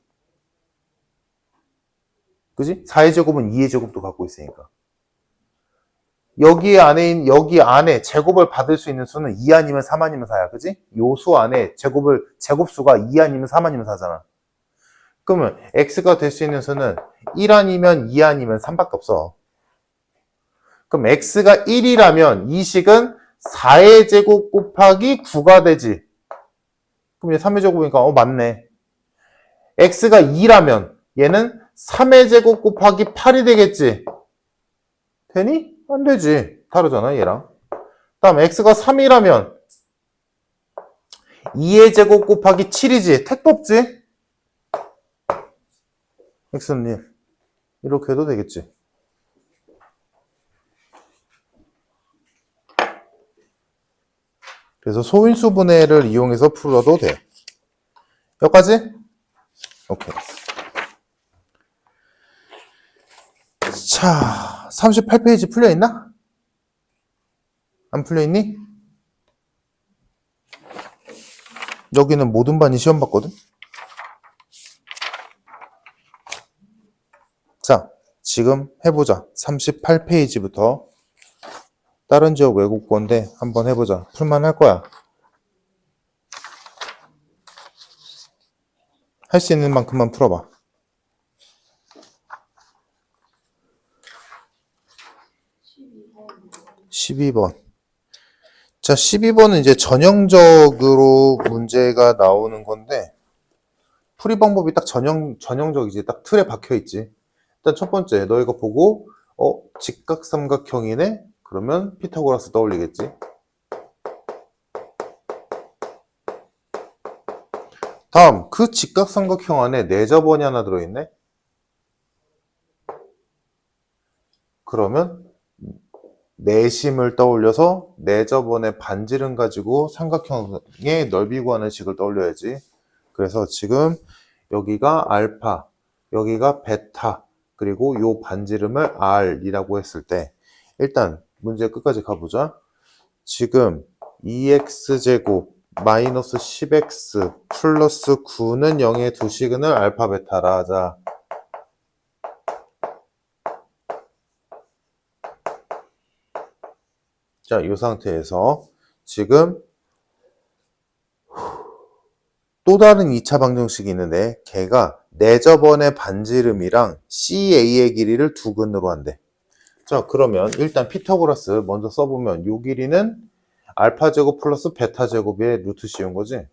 그지? 4의 제곱은 2의 제곱도 갖고 있으니까. 여기 안에 제곱을 받을 수 있는 수는 2 아니면 3 아니면 4야. 그지? 요 수 안에 제곱수가 2 아니면 3 아니면 4잖아. 그러면 x가 될 수 있는 수는 1 아니면 2 아니면 3밖에 없어. 그럼 x가 1이라면 이 식은 4의 제곱 곱하기 9가 되지. 그럼 얘 3의 제곱이니까 맞네. x가 2라면 얘는 3의 제곱 곱하기 8이 되겠지. 되니? 안 되지. 다르잖아 얘랑. 다음 x가 3이라면 2의 제곱 곱하기 7이지. 택도 없지. x는 1. 이렇게 해도 되겠지. 그래서 소인수 분해를 이용해서 풀어도 돼. 여기까지? 오케이. 자, 38페이지 풀려있나? 안 풀려있니? 여기는 모든 반이 시험 봤거든? 자, 지금 해보자. 38페이지부터 다른 지역 외국어인데 한번 해보자. 풀만할 거야. 할 수 있는 만큼만 풀어봐. 12번. 자, 12번은 이제 전형적으로 문제가 나오는 건데, 풀이 방법이 딱 전형적이지. 딱 틀에 박혀 있지. 일단 첫 번째, 너 이거 보고, 직각삼각형이네? 그러면 피타고라스 떠올리겠지. 다음, 그 직각삼각형 안에 내저번이 하나 들어있네? 그러면 내심을 떠올려서 내저번의 반지름 가지고 삼각형의 넓이 구하는 식을 떠올려야지. 그래서 지금 여기가 알파, 여기가 베타, 그리고 요 반지름을 R이라고 했을 때 일단 문제 끝까지 가보자. 지금 2x제곱 마이너스 10x 플러스 9는 0의 두 시그널 알파 베타라 하자. 자, 이 상태에서 지금 또 다른 2차 방정식이 있는데 걔가 내저번의 반지름이랑 CA의 길이를 두 근으로 한대. 자, 그러면 일단 피타고라스 먼저 써보면 요 길이는 알파 제곱 플러스 베타 제곱의 루트 씌운 거지.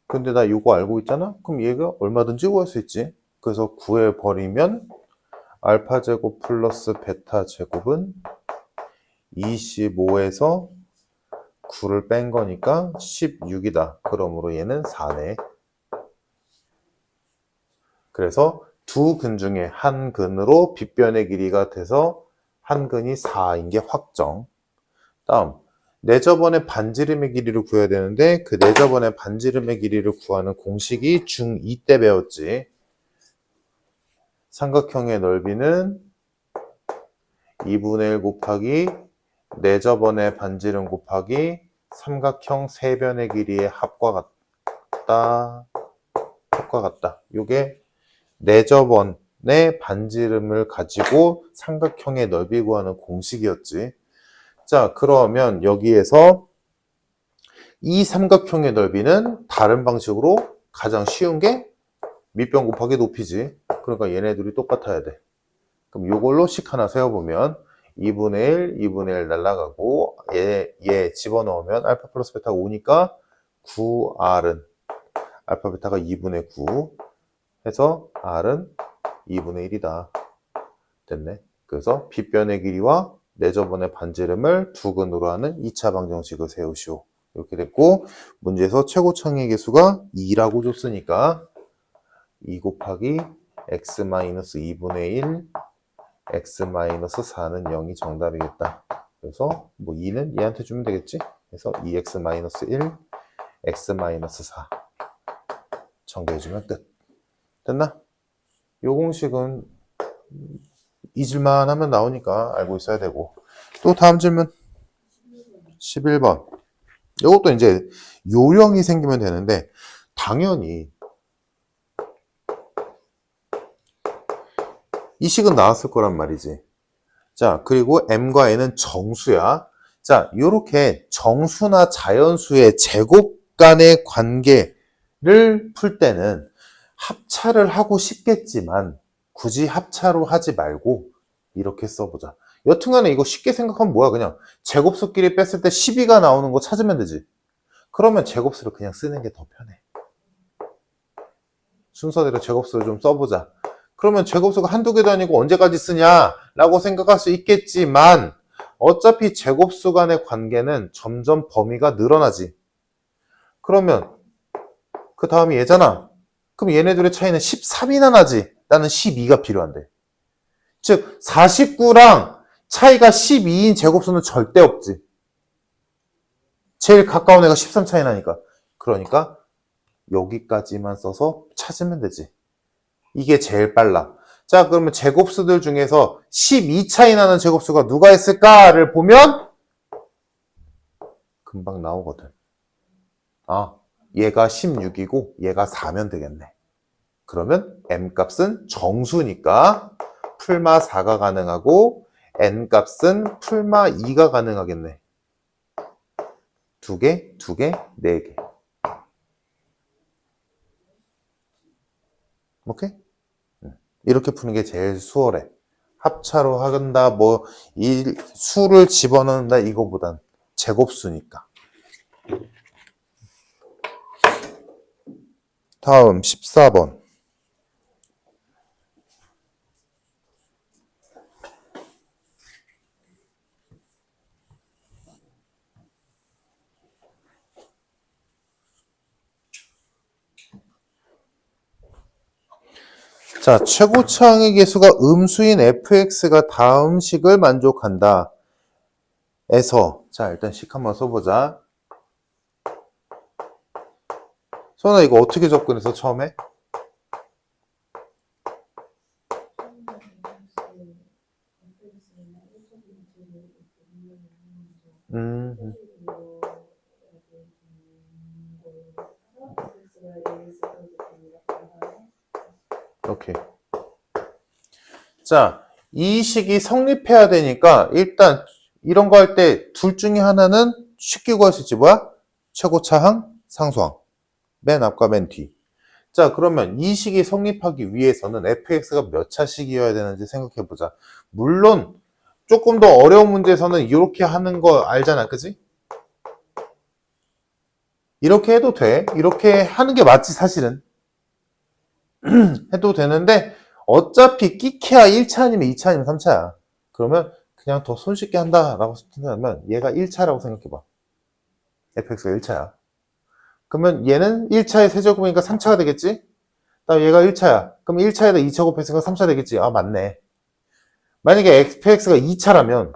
근데 나 요거 알고 있잖아? 그럼 얘가 얼마든지 구할 수 있지. 그래서 구해버리면 알파 제곱 플러스 베타 제곱은 25에서 9를 뺀 거니까 16이다. 그러므로 얘는 4네. 그래서 두 근 중에 한 근으로 빗변의 길이가 돼서 한 근이 4인 게 확정. 다음, 내저번의 반지름의 길이를 구해야 되는데 그 내저번의 반지름의 길이를 구하는 공식이 중2 때 배웠지. 삼각형의 넓이는 2분의 1 곱하기 내저번의 반지름 곱하기 삼각형 세변의 길이의 합과 같다. 합과 같다. 요게 내저번의 반지름을 가지고 삼각형의 넓이 구하는 공식이었지. 자, 그러면 여기에서 이 삼각형의 넓이는 다른 방식으로 가장 쉬운 게 밑변 곱하기 높이지. 그러니까 얘네들이 똑같아야 돼. 그럼 요걸로 식 하나 세워보면 2분의 1, 2분의 1 날라가고 얘 집어넣으면 알파 플러스 베타가 5니까 9R은 알파 베타가 2분의 9 해서 R은 2분의 1이다. 됐네. 그래서 빗변의 길이와 내저번의 반지름을 두 근으로 하는 2차 방정식을 세우시오. 이렇게 됐고 문제에서 최고 창의 개수가 2라고 줬으니까 2 곱하기 x-2분의 1 x-4는 0이 정답이겠다. 그래서 뭐 2는 얘한테 주면 되겠지? 그래서 2x-1 x-4 정리해주면 끝. 됐나? 요 공식은 잊을만 하면 나오니까 알고 있어야 되고. 또 다음 질문 11번. 이것도 이제 요령이 생기면 되는데 당연히 이 식은 나왔을 거란 말이지. 자, 그리고 m과 n은 정수야. 자, 요렇게 정수나 자연수의 제곱 간의 관계를 풀 때는 합차를 하고 싶겠지만 굳이 합차로 하지 말고 이렇게 써보자. 여튼간에 이거 쉽게 생각하면 뭐야? 그냥 제곱수끼리 뺐을 때 12가 나오는 거 찾으면 되지. 그러면 제곱수를 그냥 쓰는 게 더 편해. 순서대로 제곱수를 좀 써보자. 그러면 제곱수가 한두 개도 아니고 언제까지 쓰냐? 라고 생각할 수 있겠지만 어차피 제곱수 간의 관계는 점점 범위가 늘어나지. 그러면 그 다음이 얘잖아. 그럼 얘네들의 차이는 13이나 나지. 나는 12가 필요한데. 즉 49랑 차이가 12인 제곱수는 절대 없지. 제일 가까운 애가 13 차이 나니까. 그러니까 여기까지만 써서 찾으면 되지. 이게 제일 빨라. 자, 그러면 제곱수들 중에서 12 차이 나는 제곱수가 누가 있을까를 보면 금방 나오거든. 아, 얘가 16이고 얘가 4면 되겠네. 그러면 m 값은 정수니까 풀마 4가 가능하고 n 값은 풀마 2가 가능하겠네. 2개, 2개, 4개. 오케이? 이렇게 푸는 게 제일 수월해. 합차로 한다, 뭐, 이 수를 집어넣는다, 이거보단 제곱수니까. 다음 14번. 자, 최고차항의 개수가 음수인 fx가 다음 식을 만족한다. 에서, 자, 일단 식 한번 써보자. 선아, 이거 어떻게 접근해서 처음에? 음, 오케이. 자, 이 식이 성립해야 되니까 일단 이런 거 할 때 둘 중에 하나는 쉽게 구할 수 있지. 뭐야? 최고차항, 상수항. 맨 앞과 맨 뒤. 자, 그러면 이 식이 성립하기 위해서는 fx가 몇 차식이어야 되는지 생각해보자. 물론 조금 더 어려운 문제에서는 이렇게 하는 거 알잖아. 그지? 이렇게 해도 돼. 이렇게 하는 게 맞지, 사실은. 해도 되는데 어차피 끼케야 1차 아니면 2차 아니면 3차야. 그러면 그냥 더 손쉽게 한다라고 생각하면 얘가 1차라고 생각해봐. fx가 1차야. 그러면 얘는 1차의 세제곱이니까 3차가 되겠지? 다음 얘가 1차야. 그럼 1차에다 2차 곱했으니까 3차 되겠지? 아, 맞네. 만약에 fx가 2차라면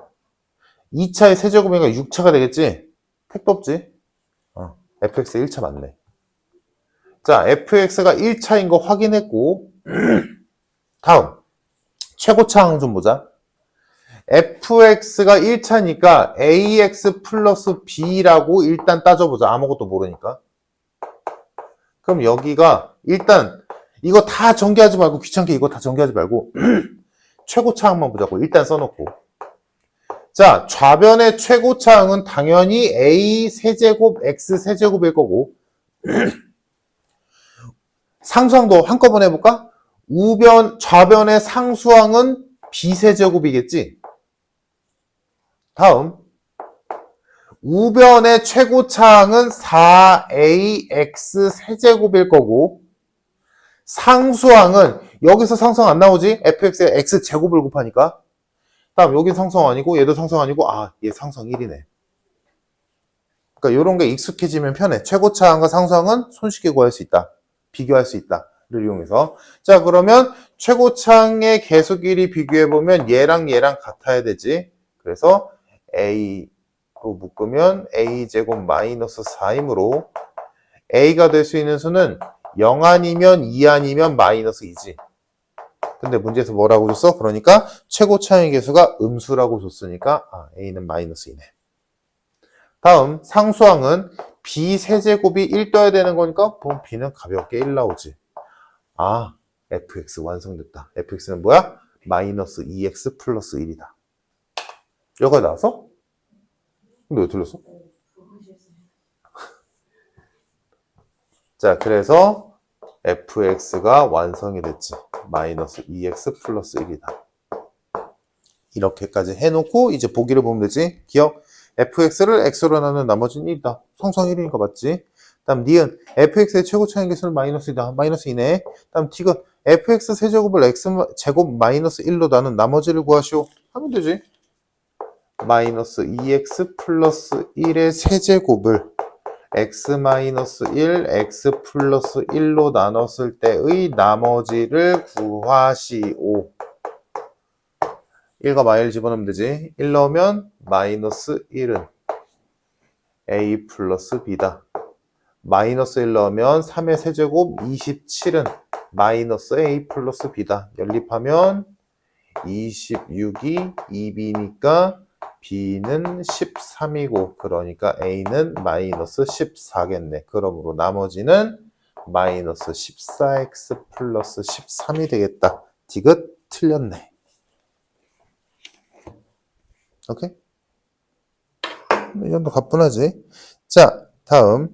2차의 세제곱이니까 6차가 되겠지? 택도 없지? fx 1차 맞네. 자, fx가 1차인 거 확인했고 다음 최고차항 좀 보자. fx가 1차니까 ax 플러스 b라고 일단 따져보자. 아무것도 모르니까. 그럼 여기가 일단 이거 다 전개하지 말고 귀찮게 이거 다 전개하지 말고 최고차항만 보자고. 일단 써놓고. 자, 좌변의 최고차항은 당연히 a 세제곱 x 세제곱일 거고 상수항도 한꺼번에 해볼까? 좌변의 상수항은 b 세제곱이겠지? 다음 우변의 최고차항은 4ax 세제곱일 거고 상수항은 여기서 상수항 안 나오지? fx에 x제곱을 곱하니까 다음 여기 상수항 아니고 얘도 상수항 아니고 얘 상수항 1이네. 그러니까 이런 게 익숙해지면 편해. 최고차항과 상수항은 손쉽게 구할 수 있다. 비교할 수 있다. 를 이용해서 자 그러면 최고차항의 개수끼리 비교해보면 얘랑 얘랑 같아야 되지. 그래서 a로 묶으면 a제곱 마이너스 4이므로 a가 될 수 있는 수는 0 아니면 2 아니면 마이너스 2지. 근데 문제에서 뭐라고 줬어? 그러니까 최고차항의 개수가 음수라고 줬으니까 a는 마이너스 2네. 다음 상수항은 b 세제곱이 1 떠야 되는 거니까 그럼 b는 가볍게 1 나오지. fx 완성됐다. fx는 뭐야? 마이너스 2x 플러스 1이다. 여기까지 나왔어? 근데 왜 틀렸어? 자, 그래서 fx가 완성이 됐지. 마이너스 2x 플러스 1이다. 이렇게까지 해놓고 이제 보기를 보면 되지. 기억? fx를 x로 나누는 나머지는 1이다. 상수항 1이니까 맞지? 다음 니은 fx의 최고차항 개수는 마이너스 2다. 마이너스 2네. 다음 디귿 fx 세제곱을 x제곱 마이너스 1로 나눈 나머지를 구하시오. 하면 되지. 마이너스 2x 플러스 1의 세제곱을 x 마이너스 1, x 플러스 1로 나눴을 때의 나머지를 구하시오. 1과 마이를 집어넣으면 되지. 1 넣으면 마이너스 1은 a 플러스 b다. 마이너스 1 넣으면 3의 세제곱 27은 마이너스 a 플러스 b다. 연립하면 26이 2b니까 b는 13이고 그러니까 a는 마이너스 14겠네. 그러므로 나머지는 마이너스 14x 플러스 13이 되겠다. 디귿 틀렸네. 오케이? 이 정도 가뿐하지. 자, 다음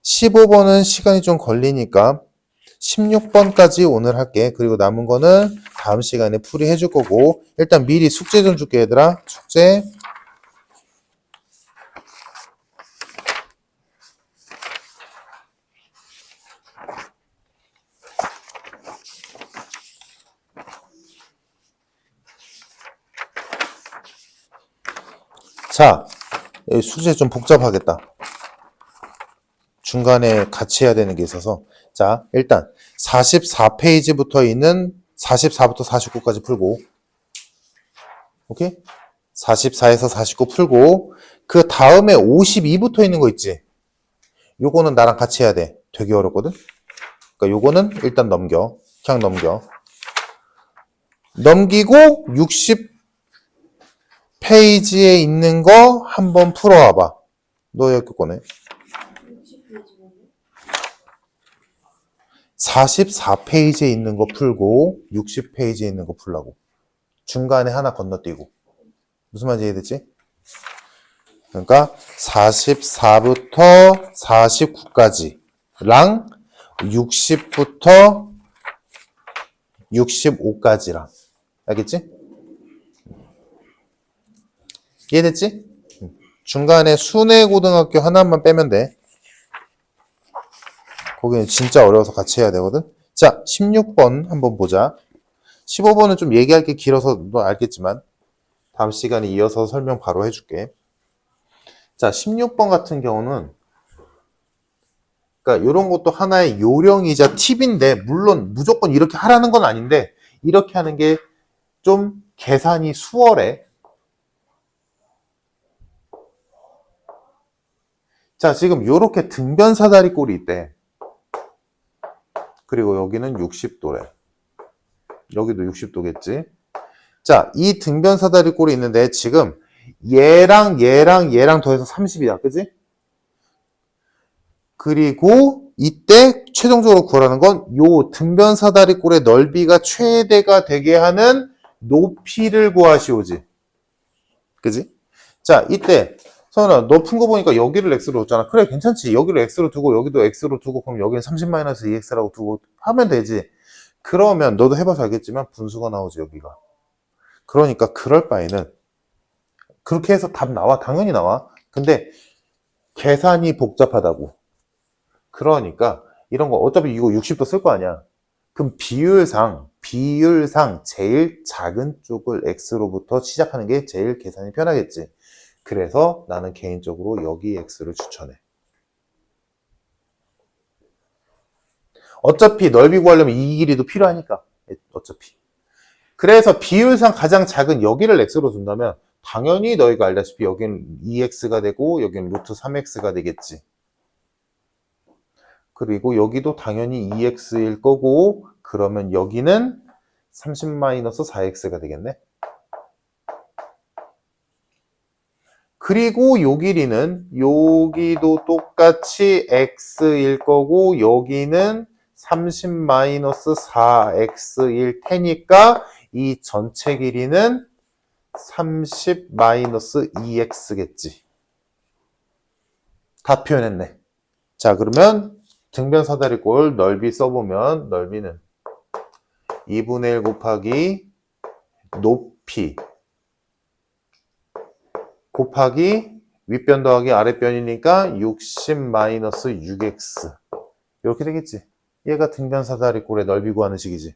15번은 시간이 좀 걸리니까 16번까지 오늘 할게. 그리고 남은 거는 다음 시간에 풀이해 줄 거고, 일단 미리 숙제 좀 줄게, 얘들아. 숙제. 자, 여기 숙제 좀 복잡하겠다. 중간에 같이 해야 되는 게 있어서. 자, 일단 44페이지부터 있는 44부터 49까지 풀고, 오케이? 44에서 49 풀고, 그 다음에 52부터 있는 거 있지? 요거는 나랑 같이 해야 돼. 되게 어렵거든? 그러니까 요거는 일단 넘겨. 그냥 넘겨. 넘기고 60페이지에 있는 거 한번 풀어와봐. 너 여기 거네. 60페이지거든요. 44페이지에 있는 거 풀고 60페이지에 있는 거 풀라고. 중간에 하나 건너뛰고. 무슨 말인지 이해됐지? 그러니까 44부터 49까지랑 60부터 65까지랑. 알겠지? 이해됐지? 중간에 순회고등학교 하나만 빼면 돼. 거기는 진짜 어려워서 같이 해야 되거든. 자, 16번 한번 보자. 15번은 좀 얘기할 게 길어서 너 알겠지만 다음 시간에 이어서 설명 바로 해줄게. 자, 16번 같은 경우는 그러니까 이런 것도 하나의 요령이자 팁인데, 물론 무조건 이렇게 하라는 건 아닌데 이렇게 하는 게 좀 계산이 수월해. 자, 지금 이렇게 등변 사다리 꼴이 있대. 그리고 여기는 60도래. 여기도 60도겠지. 자, 이 등변 사다리 꼴이 있는데 지금 얘랑 더해서 30이야. 그지? 그리고 이때 최종적으로 구하라는 건 요 등변 사다리 꼴의 넓이가 최대가 되게 하는 높이를 구하시오지. 그지? 자, 이때 서은아, 너 푼 거 보니까 여기를 x로 뒀잖아. 그래, 괜찮지. 여기를 x로 두고 여기도 x로 두고 그럼 여기는 30-2x라고 두고 하면 되지. 그러면 너도 해봐서 알겠지만 분수가 나오지, 여기가. 그러니까 그럴 바에는 그렇게 해서 답 나와. 당연히 나와. 근데 계산이 복잡하다고. 그러니까 이런 거 어차피 이거 60도 쓸 거 아니야. 그럼 비율상 제일 작은 쪽을 x로부터 시작하는 게 제일 계산이 편하겠지. 그래서 나는 개인적으로 여기 x를 추천해. 어차피 넓이 구하려면 이 길이도 필요하니까. 어차피. 그래서 비율상 가장 작은 여기를 x로 둔다면 당연히 너희가 알다시피 여기는 2x가 되고 여기는 루트 3x가 되겠지. 그리고 여기도 당연히 2x일 거고, 그러면 여기는 30-4x가 되겠네. 그리고 요 길이는 여기도 똑같이 x일 거고 여기는 30-4x일 테니까 이 전체 길이는 30-2x겠지. 다 표현했네. 자, 그러면 등변 사다리꼴 넓이 써보면 넓이는 2분의 1 곱하기 높이 곱하기 윗변 더하기 아랫변이니까 60-6x 이렇게 되겠지. 얘가 등변 사다리꼴의 넓이 구하는 식이지.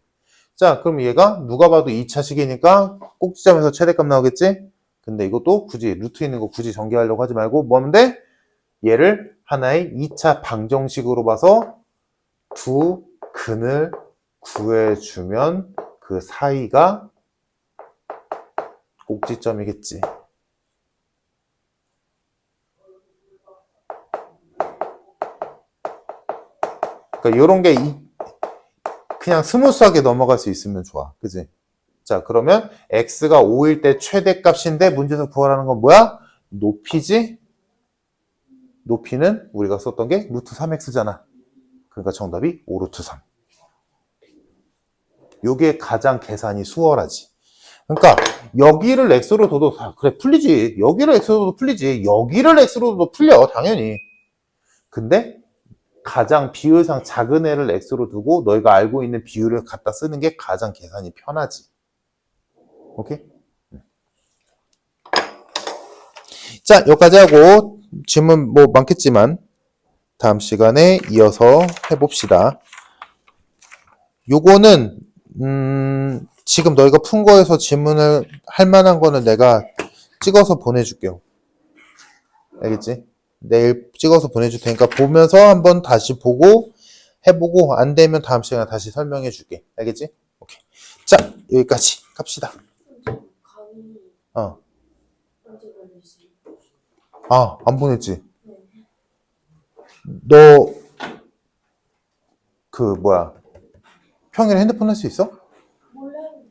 자, 그럼 얘가 누가 봐도 2차식이니까 꼭지점에서 최대값 나오겠지? 근데 이것도 굳이 루트 있는 거 굳이 전개하려고 하지 말고 뭔데? 얘를 하나의 2차 방정식으로 봐서 두 근을 구해주면 그 사이가 꼭지점이겠지. 그러니까 이런 게 그냥 스무스하게 넘어갈 수 있으면 좋아. 그지? 자, 그러면 x가 5일 때 최대값인데 문제에서 구하라는 건 뭐야? 높이지? 높이는 우리가 썼던 게 루트 3x잖아. 그러니까 정답이 5루트 3. 요게 가장 계산이 수월하지. 그러니까 여기를 x로 둬도 그래 풀리지. 여기를 x로 둬도 풀리지. 여기를 x로 둬도 풀려 당연히. 근데 가장 비율상 작은 애를 x로 두고 너희가 알고 있는 비율을 갖다 쓰는 게 가장 계산이 편하지. 오케이? 자, 여기까지 하고 질문 뭐 많겠지만 다음 시간에 이어서 해봅시다. 요거는 지금 너희가 푼 거에서 질문을 할 만한 거는 내가 찍어서 보내줄게요. 알겠지? 내일 찍어서 보내줄 테니까 보면서 한번 다시 보고 해보고 안 되면 다음 시간에 다시 설명해 줄게. 알겠지? 오케이. 자, 여기까지 갑시다. 강의 어. 언제 보내주세요? 아, 안 보냈지? 네. 너 그 뭐야? 평일에 핸드폰 할 수 있어? 몰라요.